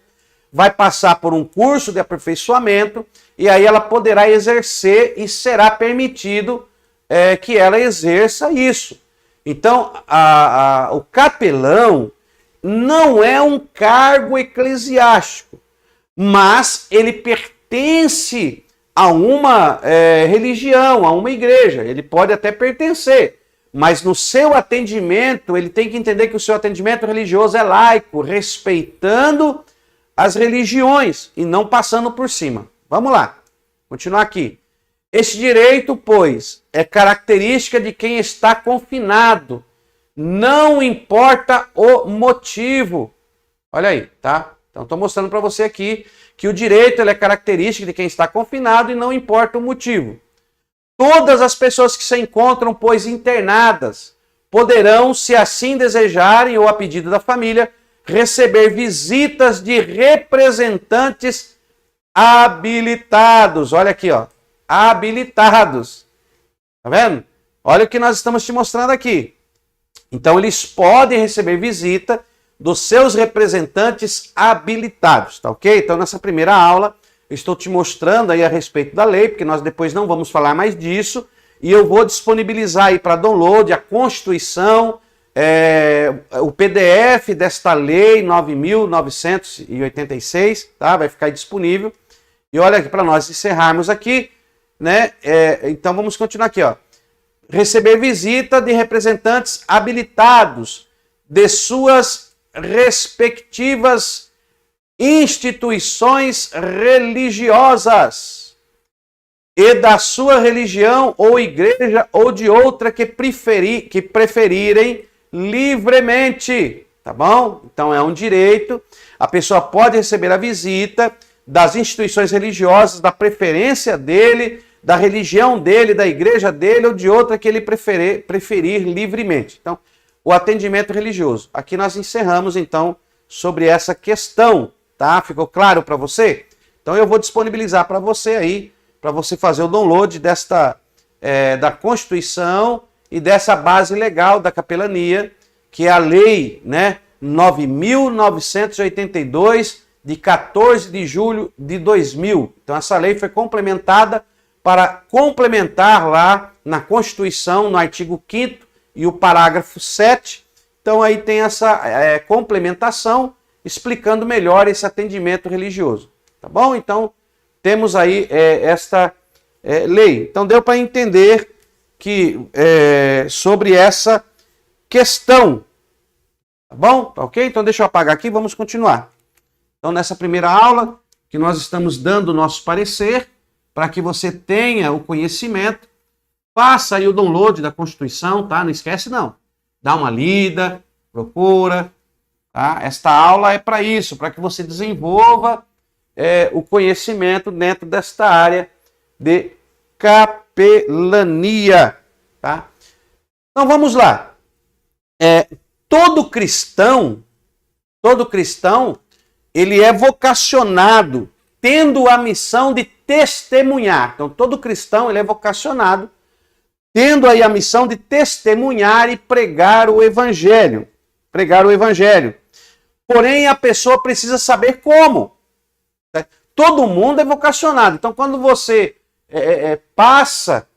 vai passar por um curso de aperfeiçoamento e aí ela poderá exercer e será permitido que ela exerça isso. Então, o capelão não é um cargo eclesiástico, mas ele pertence a uma religião, a uma igreja. Ele pode até pertencer, mas no seu atendimento, ele tem que entender que o seu atendimento religioso é laico, respeitando as religiões e não passando por cima. Vamos lá, continuar aqui. Esse direito, pois, é característica de quem está confinado. Não importa o motivo. Olha aí, tá? Então, estou mostrando para você aqui que o direito é característica de quem está confinado e não importa o motivo. Todas as pessoas que se encontram, pois, internadas, poderão, se assim desejarem ou a pedido da família, receber visitas de representantes habilitados. Olha aqui, ó. Habilitados. Tá vendo? Olha o que nós estamos te mostrando aqui. Então, eles podem receber visita dos seus representantes habilitados, tá ok? Então, nessa primeira aula, eu estou te mostrando aí a respeito da lei, porque nós depois não vamos falar mais disso, e eu vou disponibilizar aí para download a Constituição, o PDF desta lei 9.986, tá? Vai ficar disponível. E olha aqui, para nós encerrarmos aqui, né? Então, vamos continuar aqui, ó. Receber visita de representantes habilitados de suas respectivas instituições religiosas e da sua religião ou igreja ou de outra que preferirem livremente, tá bom? Então é um direito, a pessoa pode receber a visita das instituições religiosas, da preferência dele, da religião dele, da igreja dele ou de outra que ele preferir livremente. Então, o atendimento religioso. Aqui nós encerramos, então, sobre essa questão, tá? Ficou claro para você? Então, eu vou disponibilizar para você aí, para você fazer o download da Constituição e dessa base legal da capelania, que é a lei, né, 9.982, de 14 de julho de 2000. Então, essa lei foi complementada para complementar lá na Constituição, no artigo 5º e o parágrafo 7. Então aí tem essa complementação explicando melhor esse atendimento religioso. Tá bom? Então temos aí esta lei. Então deu para entender que sobre essa questão. Tá bom? Tá ok? Então deixa eu apagar aqui e vamos continuar. Então nessa primeira aula que nós estamos dando o nosso parecer para que você tenha o conhecimento, faça aí o download da Constituição, tá? Não esquece não. Dá uma lida, procura, tá? Esta aula é para isso, para que você desenvolva o conhecimento dentro desta área de capelania, tá? Então vamos lá. Todo cristão, ele é vocacionado, tendo a missão de testemunhar. Então todo cristão, ele é vocacionado, tendo aí a missão de testemunhar e pregar o evangelho. Pregar o evangelho. Porém, a pessoa precisa saber como. Todo mundo é vocacionado. Então, quando você passa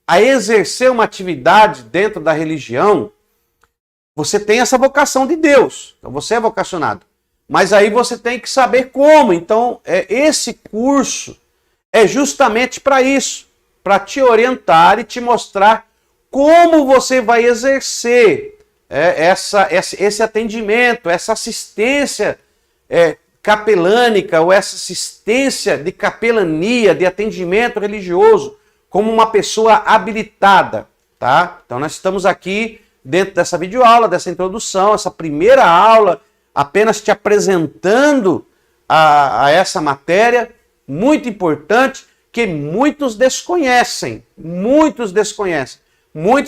a exercer uma atividade dentro da religião, você tem essa vocação de Deus. Então, você é vocacionado. Mas aí você tem que saber como. Então, esse curso é justamente para isso. Para te orientar e te mostrar como você vai exercer esse atendimento, essa assistência capelânica ou essa assistência de capelania, de atendimento religioso, como uma pessoa habilitada, tá? Então nós estamos aqui dentro dessa videoaula, dessa introdução, essa primeira aula, apenas te apresentando a essa matéria muito importante que muitos desconhecem. Muitos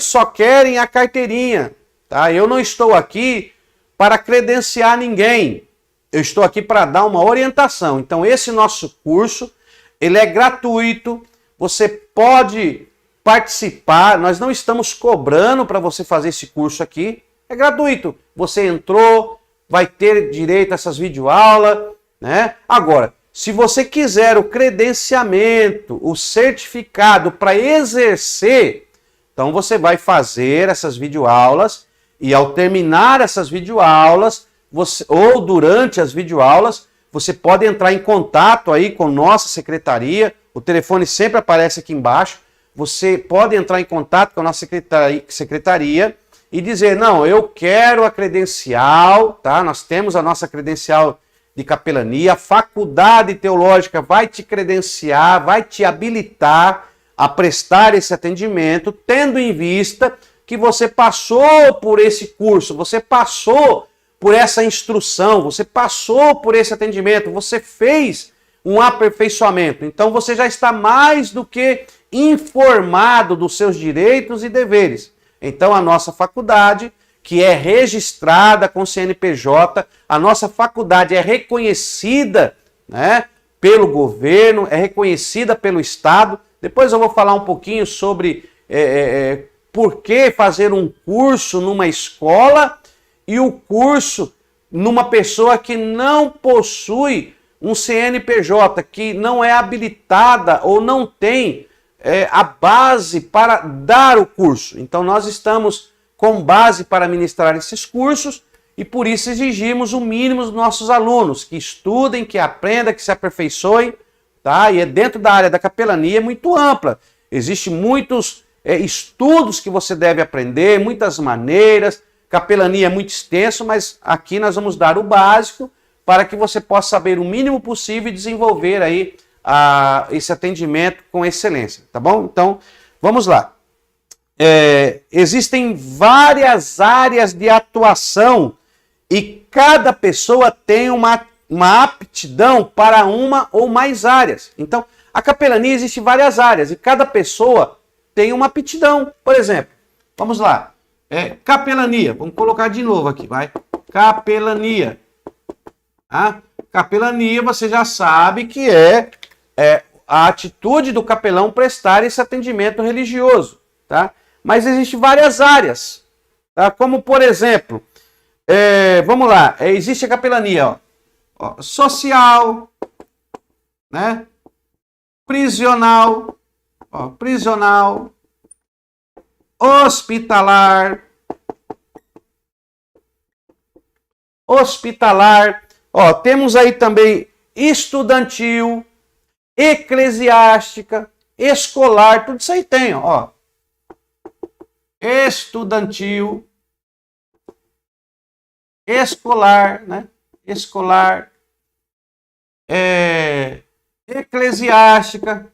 só querem a carteirinha, tá? Eu não estou aqui para credenciar ninguém. Eu estou aqui para dar uma orientação. Então esse nosso curso, ele é gratuito. Você pode participar. Nós não estamos cobrando para você fazer esse curso aqui. É gratuito. Você entrou, vai ter direito a essas videoaulas, né? Agora, se você quiser o credenciamento, o certificado para exercer, então você vai fazer essas videoaulas e ao terminar essas videoaulas, ou durante as videoaulas, você pode entrar em contato aí com nossa secretaria, o telefone sempre aparece aqui embaixo, você pode entrar em contato com a nossa secretaria e dizer, não, eu quero a credencial, tá? Nós temos a nossa credencial de capelania, a faculdade teológica vai te credenciar, vai te habilitar a prestar esse atendimento, tendo em vista que você passou por esse curso, você passou por essa instrução, você passou por esse atendimento, você fez um aperfeiçoamento. Então você já está mais do que informado dos seus direitos e deveres. Então a nossa faculdade, que é registrada com CNPJ, a nossa faculdade é reconhecida, né, pelo governo, é reconhecida pelo Estado. Depois eu vou falar um pouquinho sobre por que fazer um curso numa escola e o curso numa pessoa que não possui um CNPJ, que não é habilitada ou não tem a base para dar o curso. Então nós estamos com base para ministrar esses cursos e por isso exigimos o mínimo dos nossos alunos, que estudem, que aprendam, que se aperfeiçoem, tá? E dentro da área da capelania é muito ampla. Existem muitos estudos que você deve aprender, muitas maneiras. Capelania é muito extenso, mas aqui nós vamos dar o básico para que você possa saber o mínimo possível e desenvolver aí esse atendimento com excelência, tá bom? Então, vamos lá. Existem várias áreas de atuação e cada pessoa tem uma aptidão para uma ou mais áreas. Então, a capelania existe várias áreas e cada pessoa tem uma aptidão. Por exemplo, vamos lá. Capelania, vamos colocar de novo aqui, vai. Capelania. Tá? Capelania, você já sabe que é a atitude do capelão prestar esse atendimento religioso, tá? Mas existem várias áreas, tá? Como por exemplo, vamos lá, existe a capelania social, né? Prisional, Ó, prisional, hospitalar, ó, temos aí também estudantil, eclesiástica, escolar, tudo isso aí tem, ó. Estudantil, escolar, né? Escolar, eclesiástica,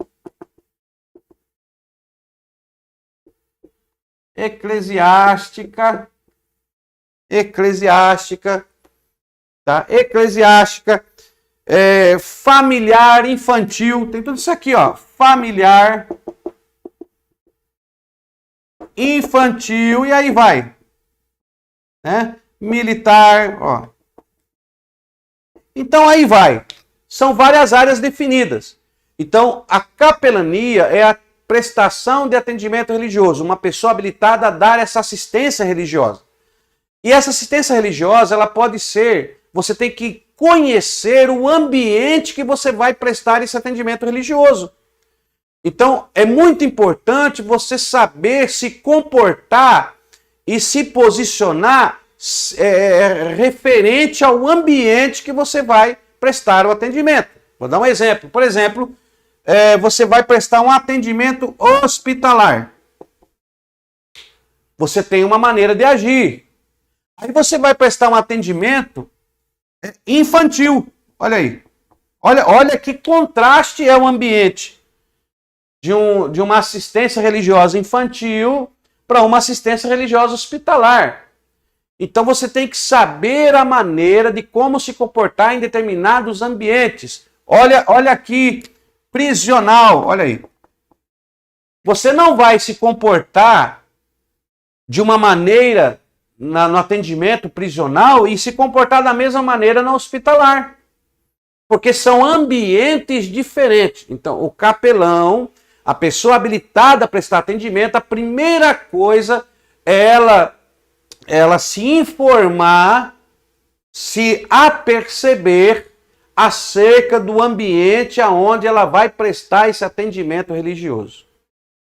tá? Eclesiástica, familiar, infantil, tem tudo isso aqui, ó. Familiar, infantil, e aí vai, né? Militar, ó. Então aí vai. São várias áreas definidas. Então a capelania é a prestação de atendimento religioso, uma pessoa habilitada a dar essa assistência religiosa. E essa assistência religiosa, ela pode ser, você tem que conhecer o ambiente que você vai prestar esse atendimento religioso. Então, é muito importante você saber se comportar e se posicionar referente ao ambiente que você vai prestar o atendimento. Vou dar um exemplo. Por exemplo, você vai prestar um atendimento hospitalar. Você tem uma maneira de agir. Aí você vai prestar um atendimento infantil. Olha aí. Olha que contraste é o ambiente de uma assistência religiosa infantil para uma assistência religiosa hospitalar. Então você tem que saber a maneira de como se comportar em determinados ambientes. Olha aqui, prisional, olha aí. Você não vai se comportar de uma maneira no atendimento prisional e se comportar da mesma maneira no hospitalar. Porque são ambientes diferentes. Então, o capelão, a pessoa habilitada a prestar atendimento, a primeira coisa é ela se informar, se aperceber acerca do ambiente aonde ela vai prestar esse atendimento religioso.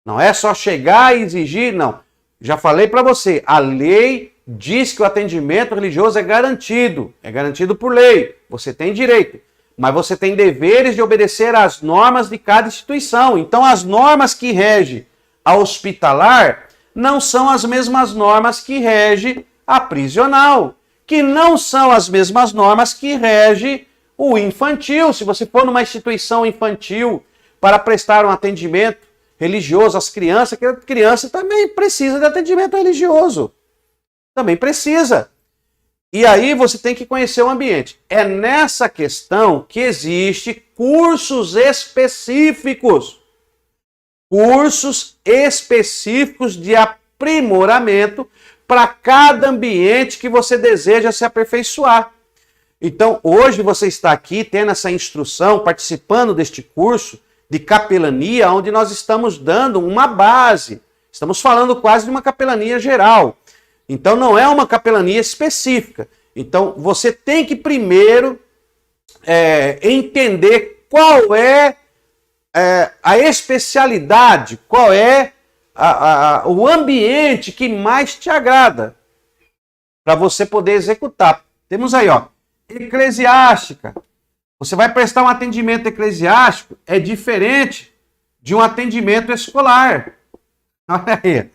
Não é só chegar e exigir, não. Já falei para você, a lei diz que o atendimento religioso é garantido por lei, você tem direito, mas você tem deveres de obedecer às normas de cada instituição. Então, as normas que regem a hospitalar não são as mesmas normas que regem a prisional, que não são as mesmas normas que regem o infantil. Se você for numa instituição infantil para prestar um atendimento religioso às crianças, que a criança também precisa de atendimento religioso. Também precisa. E aí você tem que conhecer o ambiente. É nessa questão que existe cursos específicos. Cursos específicos de aprimoramento para cada ambiente que você deseja se aperfeiçoar. Então, hoje você está aqui tendo essa instrução, participando deste curso de capelania, onde nós estamos dando uma base. Estamos falando quase de uma capelania geral. Então, não é uma capelania específica. Então, você tem que primeiro entender qual é a especialidade, qual é o ambiente que mais te agrada, para você poder executar. Temos aí, ó, eclesiástica. Você vai prestar um atendimento eclesiástico, é diferente de um atendimento escolar. Olha aí.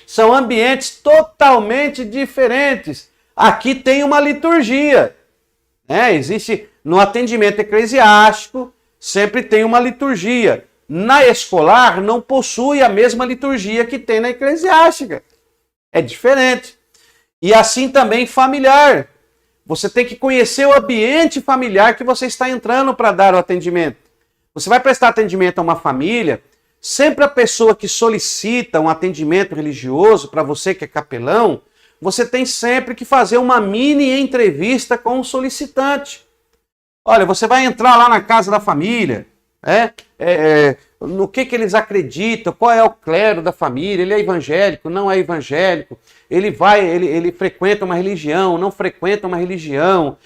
São ambientes totalmente diferentes. Aqui tem uma liturgia, né? Existe no atendimento eclesiástico, sempre tem uma liturgia. Na escolar, não possui a mesma liturgia que tem na eclesiástica. É diferente. E assim também familiar. Você tem que conhecer o ambiente familiar que você está entrando para dar o atendimento. Você vai prestar atendimento a uma família, sempre a pessoa que solicita um atendimento religioso, para você que é capelão, você tem sempre que fazer uma mini entrevista com o solicitante. Olha, você vai entrar lá na casa da família, no que eles acreditam, qual é o clero da família, ele é evangélico, não é evangélico, ele frequenta uma religião, não frequenta uma religião,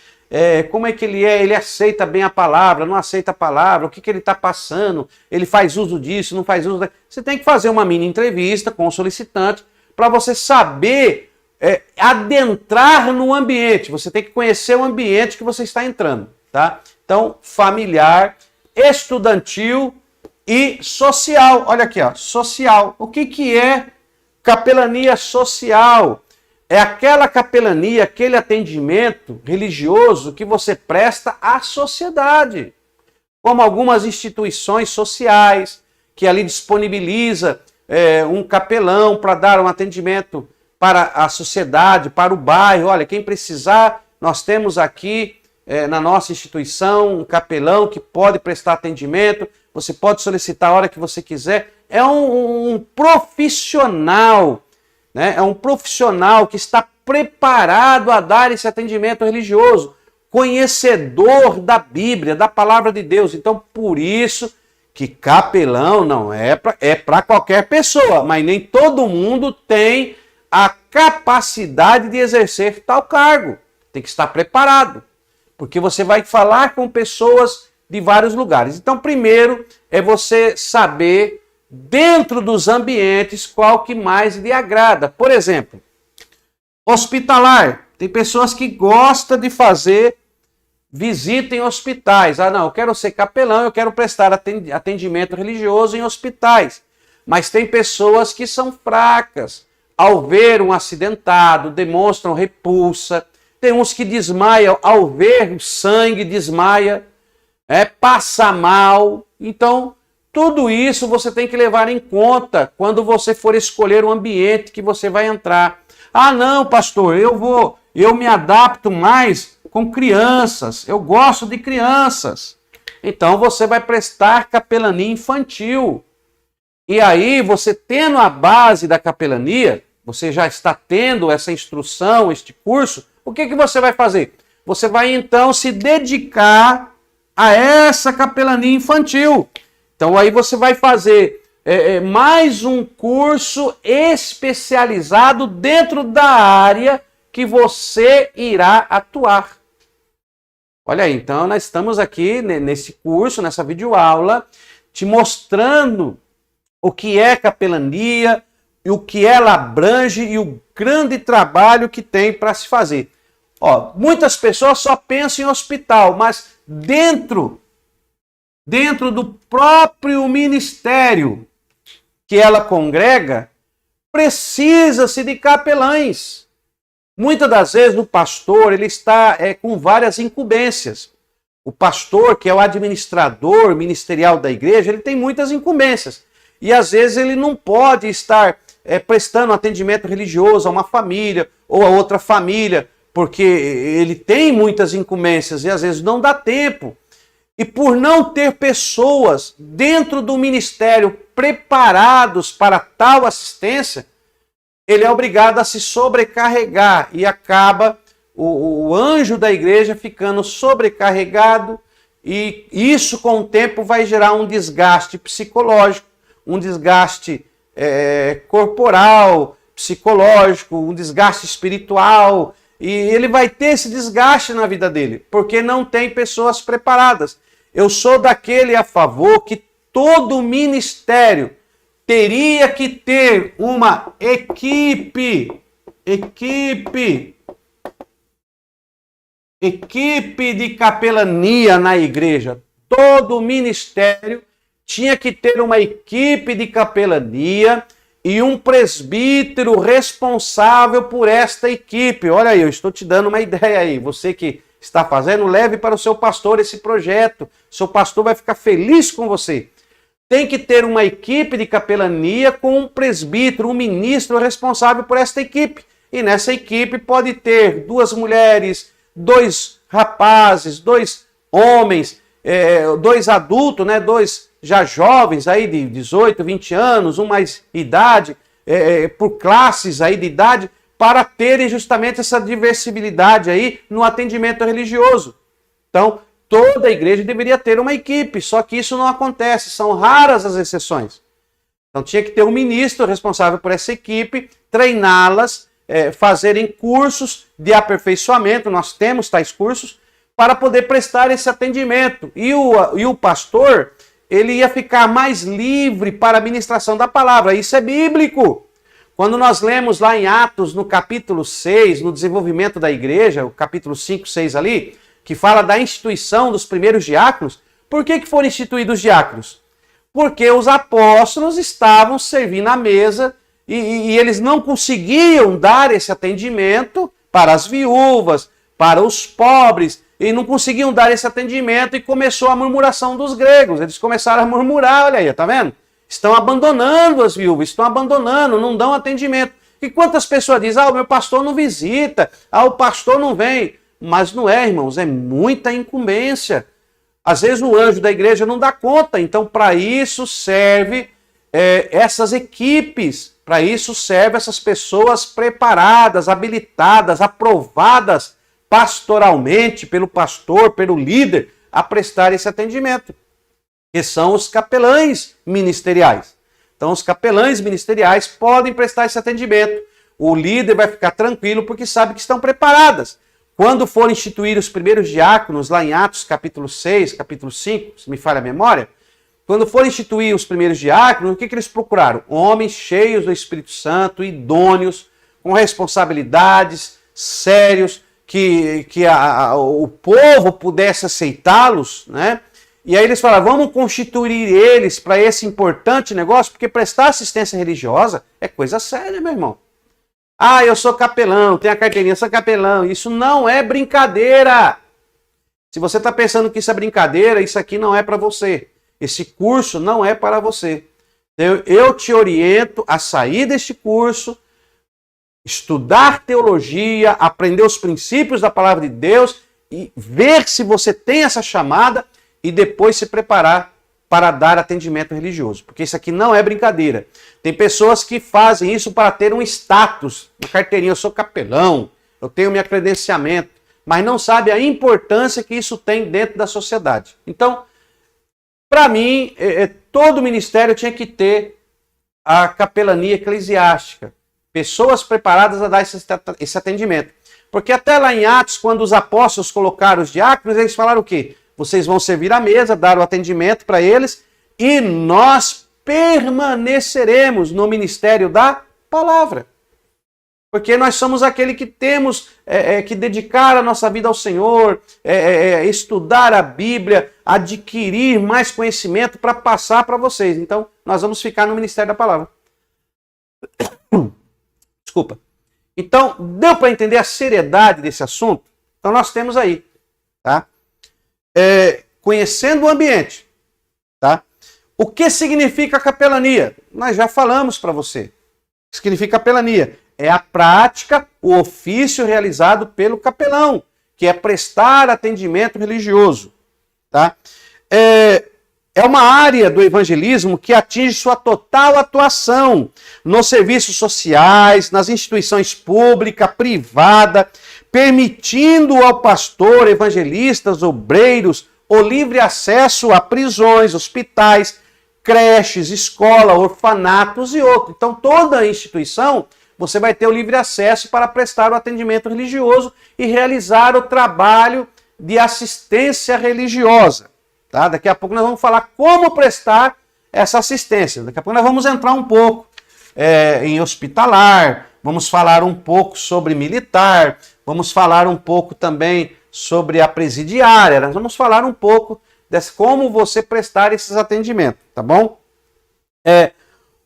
como é que ele aceita bem a palavra, não aceita a palavra, o que ele está passando, ele faz uso disso, não faz uso daquilo. Você tem que fazer uma mini entrevista com o solicitante para você saber adentrar no ambiente. Você tem que conhecer o ambiente que você está entrando, tá? Então, familiar, estudantil e social. Olha aqui, ó, social. O que é capelania social? É aquela capelania, aquele atendimento religioso que você presta à sociedade. Como algumas instituições sociais, que ali disponibiliza um capelão para dar um atendimento para a sociedade, para o bairro. Olha, quem precisar, nós temos aqui na nossa instituição um capelão que pode prestar atendimento, você pode solicitar a hora que você quiser. É um profissional, né? É um profissional que está preparado a dar esse atendimento religioso, conhecedor da Bíblia, da palavra de Deus. Então, por isso que capelão não é para qualquer pessoa, mas nem todo mundo tem a capacidade de exercer tal cargo. Tem que estar preparado, porque você vai falar com pessoas de vários lugares. Então, primeiro é você saber, dentro dos ambientes, qual que mais lhe agrada. Por exemplo, hospitalar. Tem pessoas que gostam de fazer visita em hospitais. Ah, não, eu quero ser capelão, eu quero prestar atendimento religioso em hospitais. Mas tem pessoas que são fracas. Ao ver um acidentado, demonstram repulsa. Tem uns que desmaiam ao ver sangue, desmaia, passa mal. Então, tudo isso você tem que levar em conta quando você for escolher o ambiente que você vai entrar. Ah, não, pastor, eu me adapto mais com crianças, eu gosto de crianças. Então você vai prestar capelania infantil. E aí, você tendo a base da capelania, você já está tendo essa instrução, este curso, o que você vai fazer? Você vai então se dedicar a essa capelania infantil. Então aí você vai fazer mais um curso especializado dentro da área que você irá atuar. Olha aí, então nós estamos aqui nesse curso, nessa videoaula, te mostrando o que é capelania, e o que ela abrange e o grande trabalho que tem para se fazer. Ó, muitas pessoas só pensam em hospital, mas dentro do próprio ministério que ela congrega, precisa-se de capelães. Muitas das vezes o pastor ele está com várias incumbências. O pastor, que é o administrador ministerial da igreja, ele tem muitas incumbências. E às vezes ele não pode estar prestando atendimento religioso a uma família ou a outra família, porque ele tem muitas incumbências e às vezes não dá tempo. E por não ter pessoas dentro do ministério preparados para tal assistência, ele é obrigado a se sobrecarregar e acaba o anjo da igreja ficando sobrecarregado, e isso com o tempo vai gerar um desgaste psicológico, um desgaste corporal, psicológico, um desgaste espiritual, e ele vai ter esse desgaste na vida dele, porque não tem pessoas preparadas. Eu sou daquele a favor que todo ministério teria que ter uma equipe de capelania na igreja. Todo ministério tinha que ter uma equipe de capelania e um presbítero responsável por esta equipe. Olha aí, eu estou te dando uma ideia aí. Você que está fazendo, leve para o seu pastor esse projeto. Seu pastor vai ficar feliz com você. Tem que ter uma equipe de capelania com um presbítero, um ministro responsável por esta equipe. E nessa equipe pode ter 2 mulheres, 2 rapazes, 2 homens, 2 adultos, né? 2 já jovens aí de 18, 20 anos, um mais idade, por classes aí de idade, para terem justamente essa diversibilidade aí no atendimento religioso. Então, toda a igreja deveria ter uma equipe, só que isso não acontece, são raras as exceções. Então tinha que ter um ministro responsável por essa equipe, treiná-las, fazerem cursos de aperfeiçoamento, nós temos tais cursos, para poder prestar esse atendimento. E o pastor, ele ia ficar mais livre para a ministração da palavra. Isso é bíblico. Quando nós lemos lá em Atos, no capítulo 6, no desenvolvimento da igreja, o capítulo 5, 6 ali, que fala da instituição dos primeiros diáconos, por que foram instituídos os diáconos? Porque os apóstolos estavam servindo à mesa e eles não conseguiam dar esse atendimento para as viúvas, para os pobres, e não conseguiam dar esse atendimento e começou a murmuração dos gregos. Eles começaram a murmurar, olha aí, tá vendo? Estão abandonando as viúvas, estão abandonando, não dão atendimento. E quantas pessoas dizem, o meu pastor não visita, o pastor não vem. Mas não é, irmãos, é muita incumbência. Às vezes o anjo da igreja não dá conta, então para isso serve essas equipes, para isso serve essas pessoas preparadas, habilitadas, aprovadas pastoralmente pelo pastor, pelo líder, a prestar esse atendimento, que são os capelães ministeriais. Então os capelães ministeriais podem prestar esse atendimento. O líder vai ficar tranquilo porque sabe que estão preparadas. Quando for instituir os primeiros diáconos, lá em Atos capítulo 6, capítulo 5, se me falha a memória, quando for instituir os primeiros diáconos, o que eles procuraram? Homens cheios do Espírito Santo, idôneos, com responsabilidades, sérios, que o povo pudesse aceitá-los, né? E aí eles falaram, vamos constituir eles para esse importante negócio, porque prestar assistência religiosa é coisa séria, meu irmão. Eu sou capelão, tenho a carteirinha, sou capelão. Isso não é brincadeira. Se você está pensando que isso é brincadeira, isso aqui não é para você. Esse curso não é para você. Eu te oriento a sair deste curso, estudar teologia, aprender os princípios da palavra de Deus e ver se você tem essa chamada e depois se preparar para dar atendimento religioso. Porque isso aqui não é brincadeira. Tem pessoas que fazem isso para ter um status, uma carteirinha, eu sou capelão, eu tenho meu credenciamento, mas não sabe a importância que isso tem dentro da sociedade. Então, para mim, todo ministério tinha que ter a capelania eclesiástica, pessoas preparadas a dar esse atendimento. Porque até lá em Atos, quando os apóstolos colocaram os diáconos, eles falaram o quê? Vocês vão servir à mesa, dar o atendimento para eles, e nós permaneceremos no ministério da palavra. Porque nós somos aquele que temos que dedicar a nossa vida ao Senhor, estudar a Bíblia, adquirir mais conhecimento para passar para vocês. Então, nós vamos ficar no ministério da palavra. Desculpa. Então, deu para entender a seriedade desse assunto? Então, nós temos aí, tá? Conhecendo o ambiente, tá? O que significa capelania? Nós já falamos para você. O que significa capelania? É a prática, o ofício realizado pelo capelão, que é prestar atendimento religioso, tá? É uma área do evangelismo que atinge sua total atuação nos serviços sociais, nas instituições públicas, privada, permitindo ao pastor, evangelistas, obreiros, o livre acesso a prisões, hospitais, creches, escola, orfanatos e outros. Então, toda instituição, você vai ter o livre acesso para prestar o atendimento religioso e realizar o trabalho de assistência religiosa. Tá? Daqui a pouco nós vamos falar como prestar essa assistência. Daqui a pouco nós vamos entrar um pouco em hospitalar, vamos falar um pouco sobre militar, vamos falar um pouco também sobre a presidiária, nós vamos falar um pouco de como você prestar esses atendimentos, tá bom?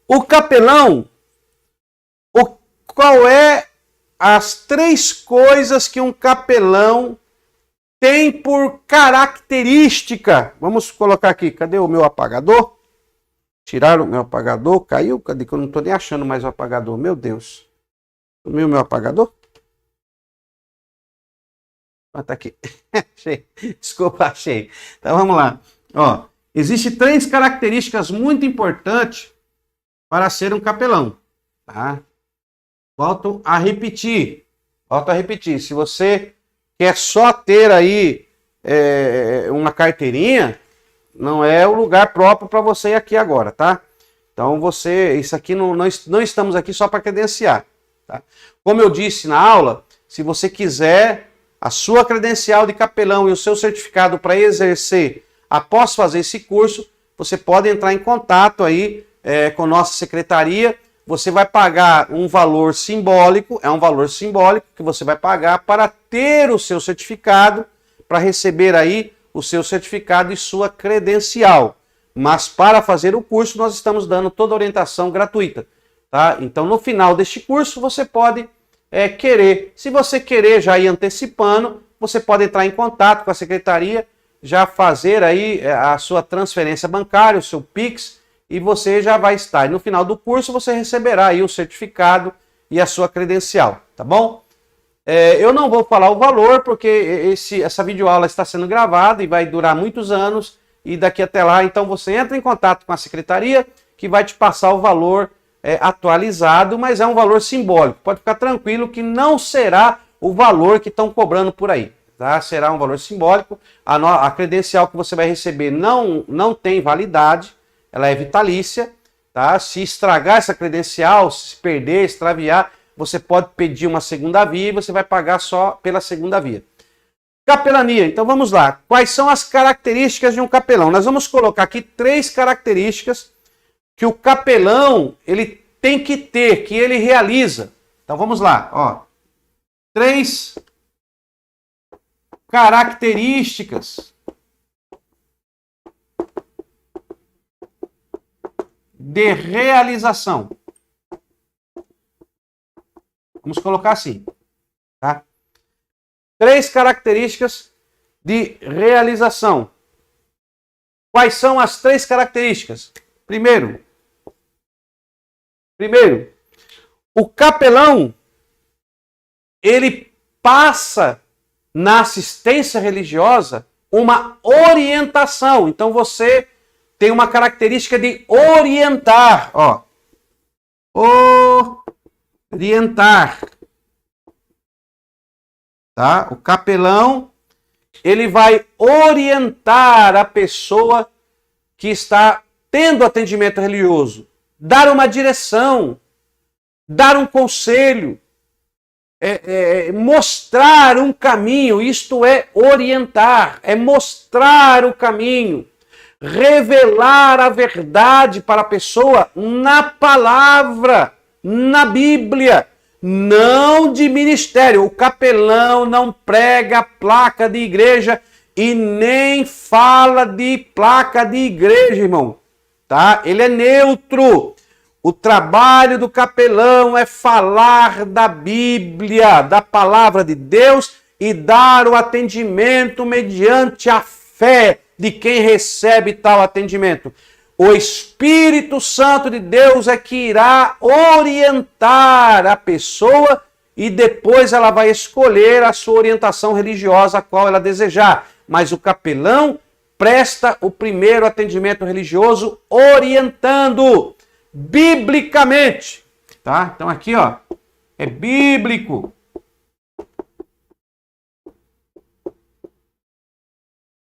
O capelão, qual é as 3 coisas que um capelão tem por característica? Vamos colocar aqui, cadê o meu apagador? Tiraram o meu apagador, caiu? Cadê que eu não estou nem achando mais o apagador? Meu Deus. Sumiu o meu apagador? Tá aqui. Achei. Desculpa, achei. Então vamos lá. Existem 3 características muito importantes para ser um capelão. Tá? Volto a repetir. Se você quer só ter aí uma carteirinha, não é o lugar próprio para você ir aqui agora, tá? Então isso aqui não estamos aqui só para credenciar. Tá? Como eu disse na aula, se você quiser a sua credencial de capelão e o seu certificado para exercer após fazer esse curso, você pode entrar em contato aí com nossa secretaria. Você vai pagar um valor simbólico, é um valor simbólico que você vai pagar para ter o seu certificado, para receber aí o seu certificado e sua credencial. Mas para fazer o curso, nós estamos dando toda a orientação gratuita, tá? Então, no final deste curso, você pode querer. Se você querer já ir antecipando, você pode entrar em contato com a secretaria, já fazer aí a sua transferência bancária, o seu Pix, e você já vai estar. E no final do curso, você receberá aí o certificado e a sua credencial, tá bom? Eu não vou falar o valor, porque essa videoaula está sendo gravada e vai durar muitos anos, e daqui até lá, então você entra em contato com a secretaria, que vai te passar o valor atualizado, mas é um valor simbólico. Pode ficar tranquilo que não será o valor que estão cobrando por aí, tá? Será um valor simbólico. A credencial que você vai receber não tem validade, ela é vitalícia, tá? Se estragar essa credencial, se perder, extraviar, você pode pedir uma segunda via e você vai pagar só pela segunda via. Capelania, então vamos lá. Quais são as características de um capelão? Nós vamos colocar aqui 3 características que o capelão ele tem que ter, que ele realiza. Então vamos lá, ó. 3 características de realização. Vamos colocar assim, tá? 3 características de realização. Quais são as 3 características? Primeiro, o capelão, ele passa na assistência religiosa uma orientação. Então você tem uma característica de orientar, ó. Orientar. Tá? O capelão, ele vai orientar a pessoa que está tendo atendimento religioso, dar uma direção, dar um conselho, mostrar um caminho. Isto é orientar, é mostrar o caminho, revelar a verdade para a pessoa na palavra, na Bíblia, não de ministério. O capelão não prega placa de igreja e nem fala de placa de igreja, irmão, tá? Ele é neutro. O trabalho do capelão é falar da Bíblia, da palavra de Deus e dar o atendimento mediante a fé de quem recebe tal atendimento. O Espírito Santo de Deus é que irá orientar a pessoa e depois ela vai escolher a sua orientação religiosa a qual ela desejar. Mas o capelão presta o primeiro atendimento religioso orientando biblicamente, tá? Então aqui, ó, é bíblico.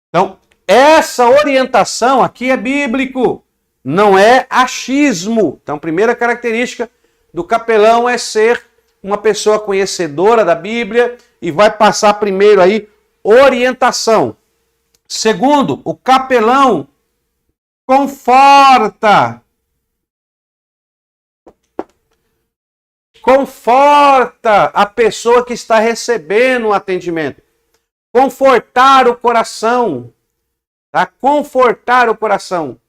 Então, essa orientação aqui é bíblico, não é achismo. Então, primeira característica do capelão é ser uma pessoa conhecedora da Bíblia e vai passar primeiro aí orientação. Segundo, o capelão conforta a pessoa que está recebendo o atendimento. Confortar o coração. Tá? Confortar o coração.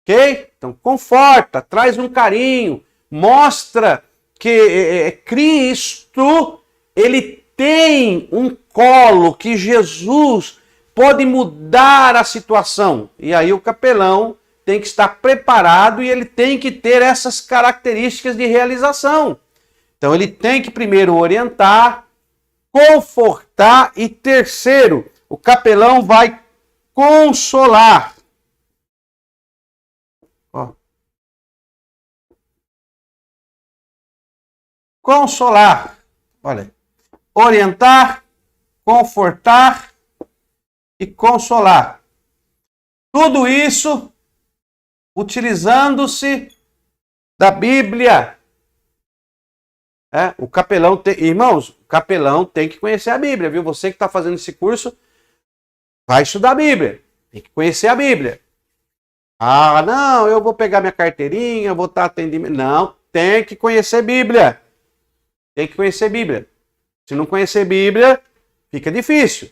Ok? Então, conforta, traz um carinho, mostra que Cristo, ele tem um colo, que Jesus pode mudar a situação. E aí o capelão tem que estar preparado e ele tem que ter essas características de realização. Então, ele tem que primeiro orientar, confortar e terceiro, o capelão vai consolar. Ó. Consolar. Olha. Orientar, confortar e consolar. Tudo isso utilizando-se da Bíblia. O capelão tem, irmãos, capelão tem que conhecer a Bíblia, viu? Você que está fazendo esse curso, vai estudar a Bíblia. Tem que conhecer a Bíblia. Ah, não, eu vou pegar minha carteirinha, vou estar atendendo. Não, tem que conhecer Bíblia. Tem que conhecer Bíblia. Se não conhecer Bíblia, fica difícil.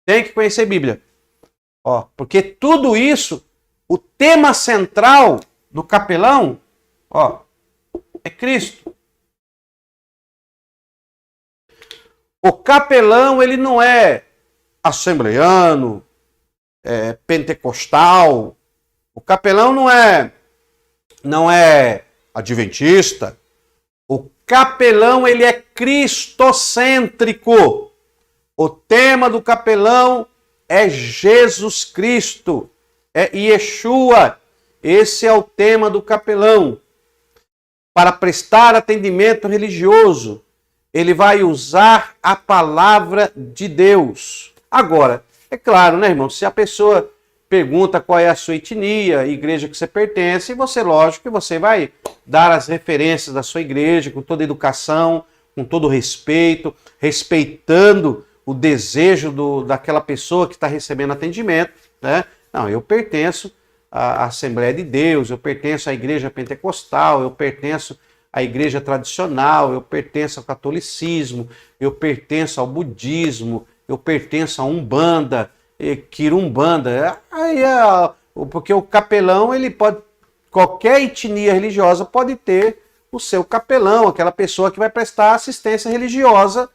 Tem que conhecer Bíblia. Ó, porque tudo isso, o tema central do capelão, ó, é Cristo. O capelão, ele não é assembleiano, pentecostal. O capelão não é adventista. O capelão, ele é cristocêntrico. O tema do capelão é Jesus Cristo, é Yeshua. Esse é o tema do capelão. Para prestar atendimento religioso, ele vai usar a palavra de Deus. Agora, é claro, né, irmão? Se a pessoa pergunta qual é a sua etnia, a igreja que você pertence, você, lógico, que você vai dar as referências da sua igreja com toda educação, com todo respeito, respeitando o desejo daquela pessoa que está recebendo atendimento, né? Não, eu pertenço à Assembleia de Deus, eu pertenço à igreja pentecostal, eu pertenço à igreja tradicional, eu pertenço ao catolicismo, eu pertenço ao budismo, eu pertenço a Umbanda, Quirumbanda. Porque o capelão, ele pode, qualquer etnia religiosa pode ter o seu capelão, aquela pessoa que vai prestar assistência religiosa,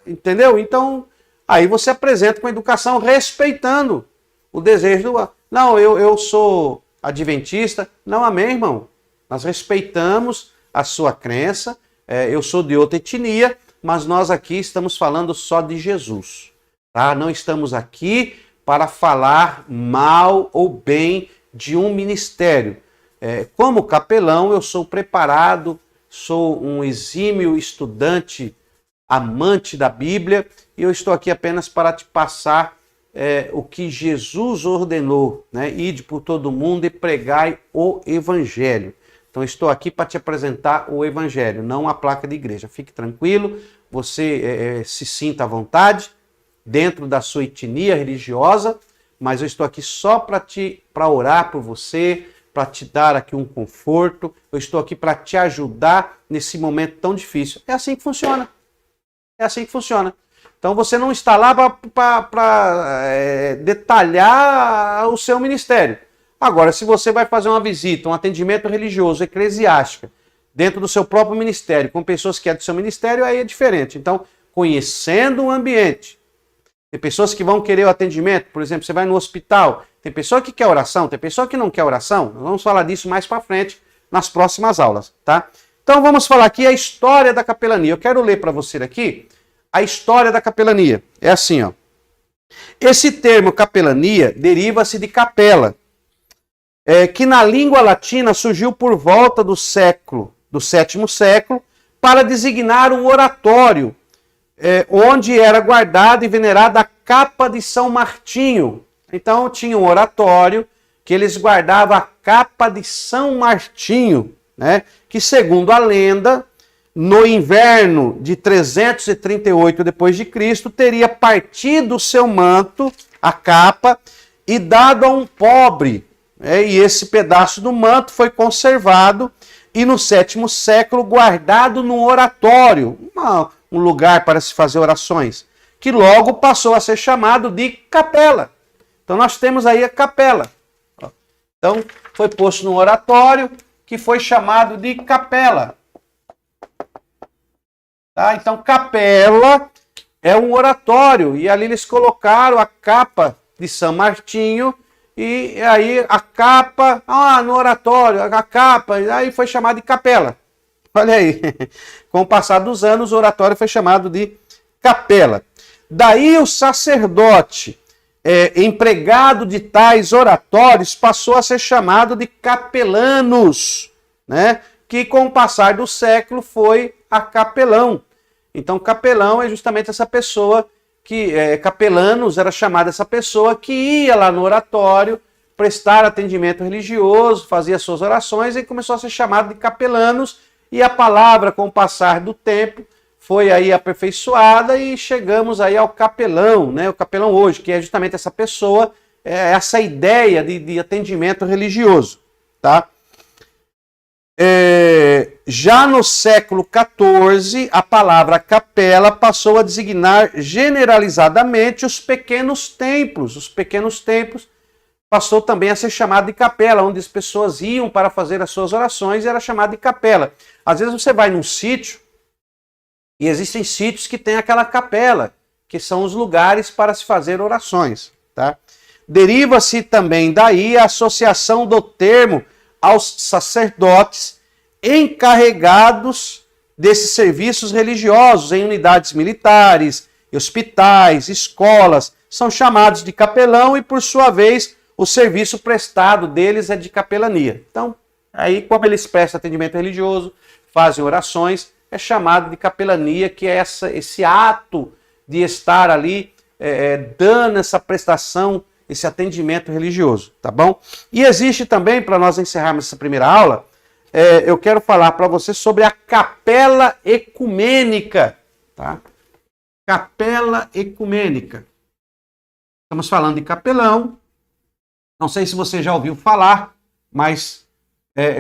entendeu? Então, aí você apresenta com educação, respeitando o desejo do... Não, eu sou adventista. Não, amém, irmão? Nós respeitamos a sua crença, eu sou de outra etnia, mas nós aqui estamos falando só de Jesus. Tá? Não estamos aqui para falar mal ou bem de um ministério. Como capelão, eu sou preparado, sou um exímio estudante, amante da Bíblia, e eu estou aqui apenas para te passar o que Jesus ordenou, né? Ide por todo mundo e pregai o Evangelho. Então, estou aqui para te apresentar o Evangelho, não a placa de igreja. Fique tranquilo, você se sinta à vontade dentro da sua etnia religiosa, mas eu estou aqui só para orar por você, para te dar aqui um conforto. Eu estou aqui para te ajudar nesse momento tão difícil. É assim que funciona. É assim que funciona. Então, você não está lá para detalhar o seu ministério. Agora, se você vai fazer uma visita, um atendimento religioso, eclesiástico, dentro do seu próprio ministério, com pessoas que é do seu ministério, aí é diferente. Então, conhecendo o ambiente, tem pessoas que vão querer o atendimento, por exemplo, você vai no hospital, tem pessoa que quer oração, tem pessoa que não quer oração. Nós vamos falar disso mais para frente, nas próximas aulas, tá? Então, vamos falar aqui a história da capelania. Eu quero ler para você aqui a história da capelania. É assim, ó. Esse termo capelania deriva-se de capela, que na língua latina surgiu por volta do sétimo século, para designar um oratório, onde era guardada e venerada a capa de São Martinho. Então tinha um oratório que eles guardavam a capa de São Martinho, né? Que segundo a lenda, no inverno de 338 d.C., teria partido o seu manto, a capa, e dado a um pobre. E esse pedaço do manto foi conservado e no sétimo século guardado num oratório, um lugar para se fazer orações, que logo passou a ser chamado de capela. Então nós temos aí a capela. Então foi posto num oratório que foi chamado de capela. Tá? Então capela é um oratório e ali eles colocaram a capa de São Martinho. E aí a capa, no oratório, a capa, aí foi chamado de capela. Olha aí, com o passar dos anos o oratório foi chamado de capela. Daí o sacerdote empregado de tais oratórios passou a ser chamado de capelanos, né? Que com o passar do século foi a capelão. Então capelão é justamente essa pessoa que capelanos era chamada essa pessoa que ia lá no oratório prestar atendimento religioso, fazia suas orações e começou a ser chamado de capelanos, e a palavra, com o passar do tempo, foi aí aperfeiçoada e chegamos aí ao capelão, né? O capelão hoje, que é justamente essa pessoa, essa ideia de atendimento religioso, tá? Já no século XIV, a palavra capela passou a designar generalizadamente os pequenos templos. Os pequenos templos passou também a ser chamado de capela, onde as pessoas iam para fazer as suas orações e era chamado de capela. Às vezes você vai num sítio e existem sítios que tem aquela capela, que são os lugares para se fazer orações, tá? Deriva-se também daí a associação do termo aos sacerdotes encarregados desses serviços religiosos em unidades militares, hospitais, escolas, são chamados de capelão e, por sua vez, o serviço prestado deles é de capelania. Então, aí, como eles prestam atendimento religioso, fazem orações, é chamado de capelania, que é esse ato de estar ali dando essa prestação, esse atendimento religioso, tá bom? E existe também, para nós encerrarmos essa primeira aula, eu quero falar para você sobre a capela ecumênica, tá? Capela ecumênica. Estamos falando de capelão. Não sei se você já ouviu falar, mas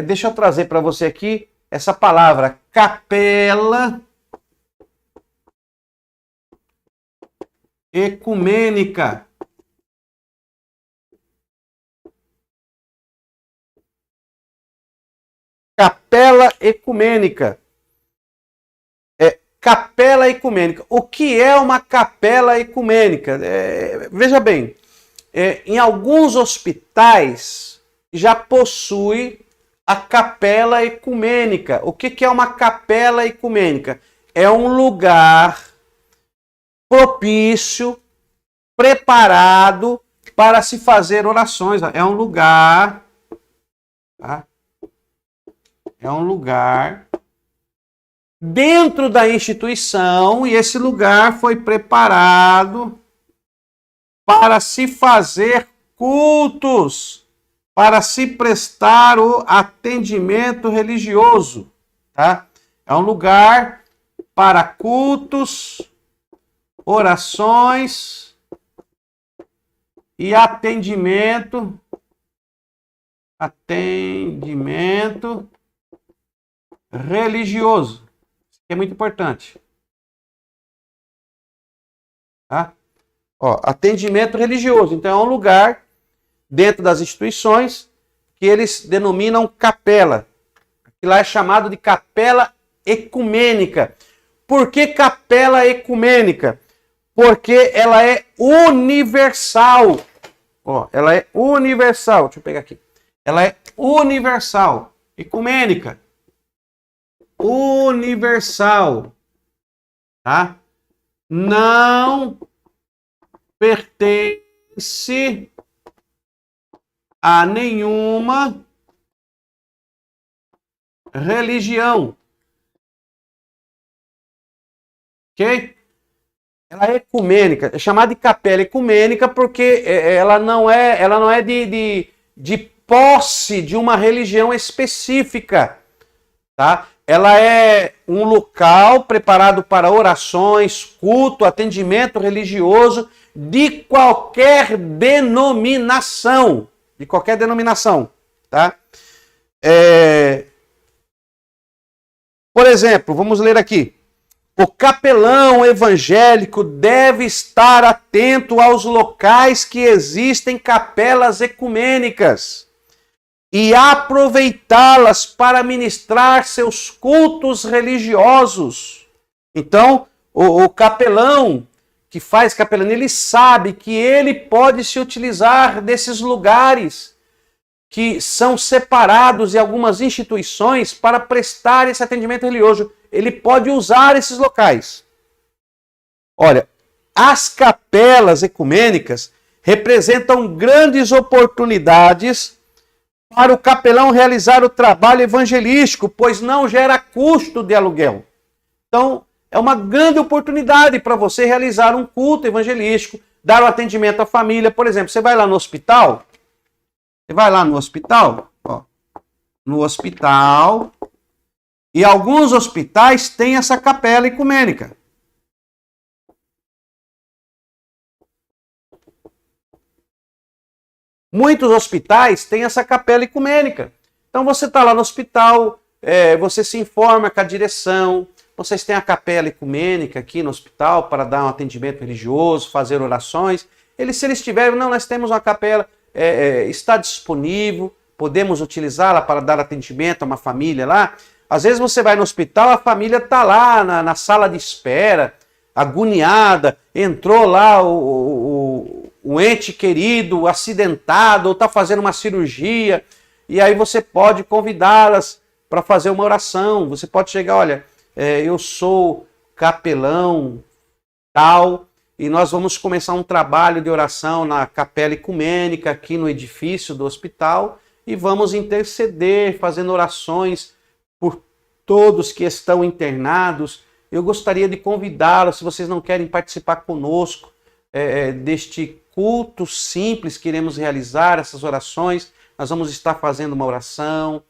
deixa eu trazer para você aqui essa palavra, capela ecumênica. Capela ecumênica. Capela ecumênica. O que é uma capela ecumênica? Veja bem, em alguns hospitais já possui a capela ecumênica. O que é uma capela ecumênica? É um lugar propício, preparado para se fazer orações. É um lugar, tá? É um lugar dentro da instituição e esse lugar foi preparado para se fazer cultos, para se prestar o atendimento religioso, tá? É um lugar para cultos, orações e atendimento religioso. Isso é muito importante. Tá? Atendimento religioso. Então é um lugar dentro das instituições que eles denominam capela. Que lá é chamado de capela ecumênica. Por que capela ecumênica? Porque ela é universal. Ela é universal. Deixa eu pegar aqui. Ela é universal. Ecumênica. Universal. Tá? Não pertence a nenhuma religião. Ok? Ela é ecumênica, é chamada de capela ecumênica porque ela não é de posse de uma religião específica, tá? Ela é um local preparado para orações, culto, atendimento religioso de qualquer denominação, tá? Por exemplo, vamos ler aqui. O capelão evangélico deve estar atento aos locais que existem capelas ecumênicas e aproveitá-las para ministrar seus cultos religiosos. Então, o capelão que faz capelania, ele sabe que ele pode se utilizar desses lugares que são separados em algumas instituições para prestar esse atendimento religioso. Ele pode usar esses locais. Olha, as capelas ecumênicas representam grandes oportunidades para o capelão realizar o trabalho evangelístico, pois não gera custo de aluguel. Então, é uma grande oportunidade para você realizar um culto evangelístico, dar o atendimento à família. Por exemplo, você vai lá no hospital, no hospital, E alguns hospitais têm essa capela ecumênica. Muitos hospitais têm essa capela ecumênica. Então você está lá no hospital, você se informa com a direção, vocês têm a capela ecumênica aqui no hospital para dar um atendimento religioso, fazer orações. Se eles tiverem, não, nós temos uma capela, está disponível, podemos utilizá-la para dar atendimento a uma família lá. Às vezes você vai no hospital, a família está lá na sala de espera, agoniada, entrou lá o ente querido, acidentado, ou está fazendo uma cirurgia, e aí você pode convidá-las para fazer uma oração. Você pode chegar, olha, eu sou capelão tal, e nós vamos começar um trabalho de oração na capela ecumênica aqui no edifício do hospital, e vamos interceder, fazendo orações por todos que estão internados. Eu gostaria de convidá-los, se vocês não querem participar conosco deste culto simples que iremos realizar, essas orações, nós vamos estar fazendo uma oração,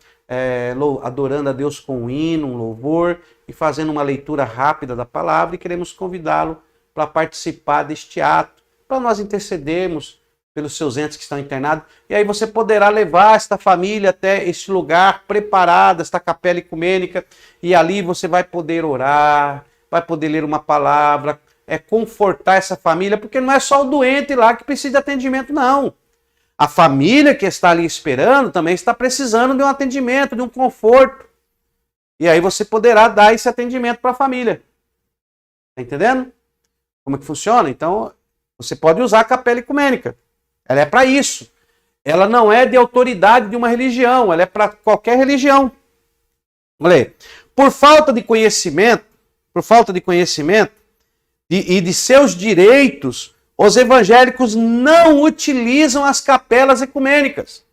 adorando a Deus com um hino, um louvor, e fazendo uma leitura rápida da palavra, e queremos convidá-lo para participar deste ato, para nós intercedermos pelos seus entes que estão internados, e aí você poderá levar esta família até este lugar preparado, esta capela ecumênica, e ali você vai poder orar, vai poder ler uma palavra, confortar essa família, porque não é só o doente lá que precisa de atendimento, não. A família que está ali esperando também está precisando de um atendimento, de um conforto. E aí você poderá dar esse atendimento para a família. Está entendendo? Como é que funciona? Então, você pode usar a capela ecumênica. Ela é para isso. Ela não é de autoridade de uma religião, ela é para qualquer religião. Olha aí. Por falta de conhecimento e de seus direitos, os evangélicos não utilizam as capelas ecumênicas.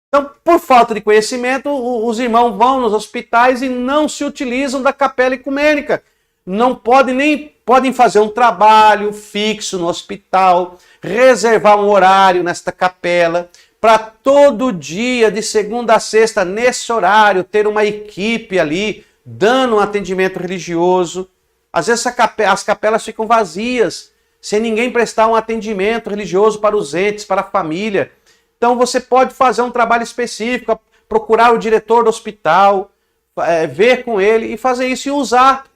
Então, por falta de conhecimento, os irmãos vão nos hospitais e não se utilizam da capela ecumênica. Não podem fazer um trabalho fixo no hospital, reservar um horário nesta capela, para todo dia, de segunda a sexta, nesse horário, ter uma equipe ali, dando um atendimento religioso. Às vezes as capelas ficam vazias, sem ninguém prestar um atendimento religioso para os entes, para a família. Então você pode fazer um trabalho específico, procurar o diretor do hospital, ver com ele e fazer isso e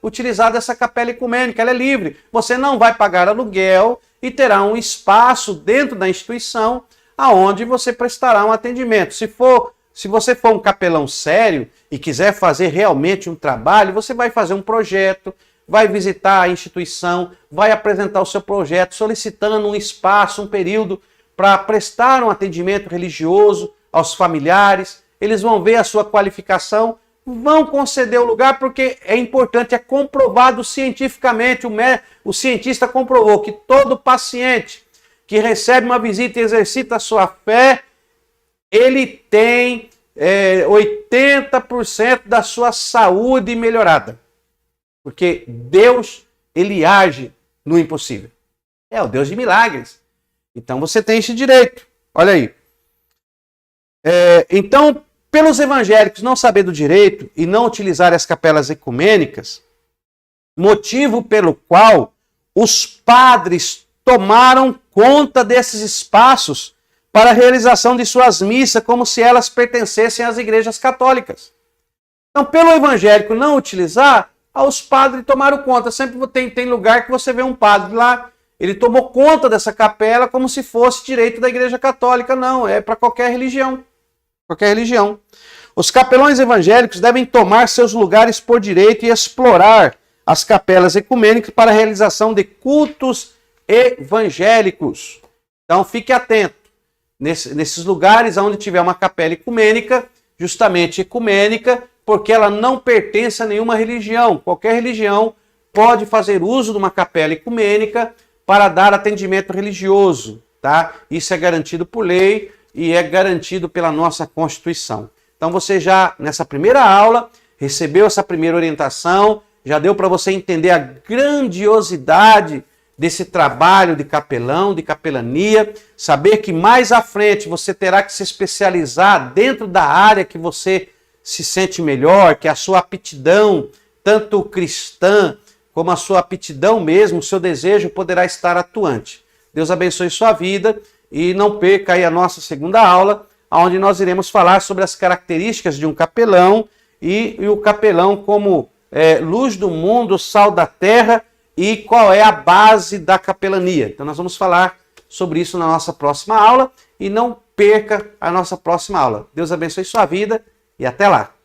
utilizar dessa capela ecumênica. Ela é livre. Você não vai pagar aluguel e terá um espaço dentro da instituição aonde você prestará um atendimento. Se você for um capelão sério e quiser fazer realmente um trabalho, você vai fazer um projeto, vai visitar a instituição, vai apresentar o seu projeto, solicitando um espaço, um período para prestar um atendimento religioso aos familiares. Eles vão ver a sua qualificação, vão conceder o lugar, porque é importante, é comprovado cientificamente, o cientista comprovou que todo paciente que recebe uma visita e exercita a sua fé, ele tem 80% da sua saúde melhorada. Porque Deus, ele age no impossível. É o Deus de milagres. Então você tem esse direito. Olha aí. Então, pelos evangélicos não saber do direito e não utilizar as capelas ecumênicas, motivo pelo qual os padres tomaram conta desses espaços para a realização de suas missas, como se elas pertencessem às igrejas católicas. Então, pelo evangélico não utilizar, os padres tomaram conta. Sempre tem lugar que você vê um padre lá, ele tomou conta dessa capela como se fosse direito da igreja católica. Não, é para qualquer religião. Qualquer religião. Os capelões evangélicos devem tomar seus lugares por direito e explorar as capelas ecumênicas para a realização de cultos evangélicos. Então fique atento. Nesses lugares onde tiver uma capela ecumênica, justamente ecumênica, porque ela não pertence a nenhuma religião. Qualquer religião pode fazer uso de uma capela ecumênica para dar atendimento religioso. Tá? Isso é garantido por lei e é garantido pela nossa Constituição. Então você já, nessa primeira aula, recebeu essa primeira orientação, já deu para você entender a grandiosidade desse trabalho de capelão, de capelania, saber que mais à frente você terá que se especializar dentro da área que você se sente melhor, que a sua aptidão, tanto cristã como a sua aptidão mesmo, o seu desejo poderá estar atuante. Deus abençoe sua vida e não perca aí a nossa segunda aula, onde nós iremos falar sobre as características de um capelão e o capelão como luz do mundo, sal da terra e qual é a base da capelania. Então nós vamos falar sobre isso na nossa próxima aula e não perca a nossa próxima aula. Deus abençoe sua vida e até lá!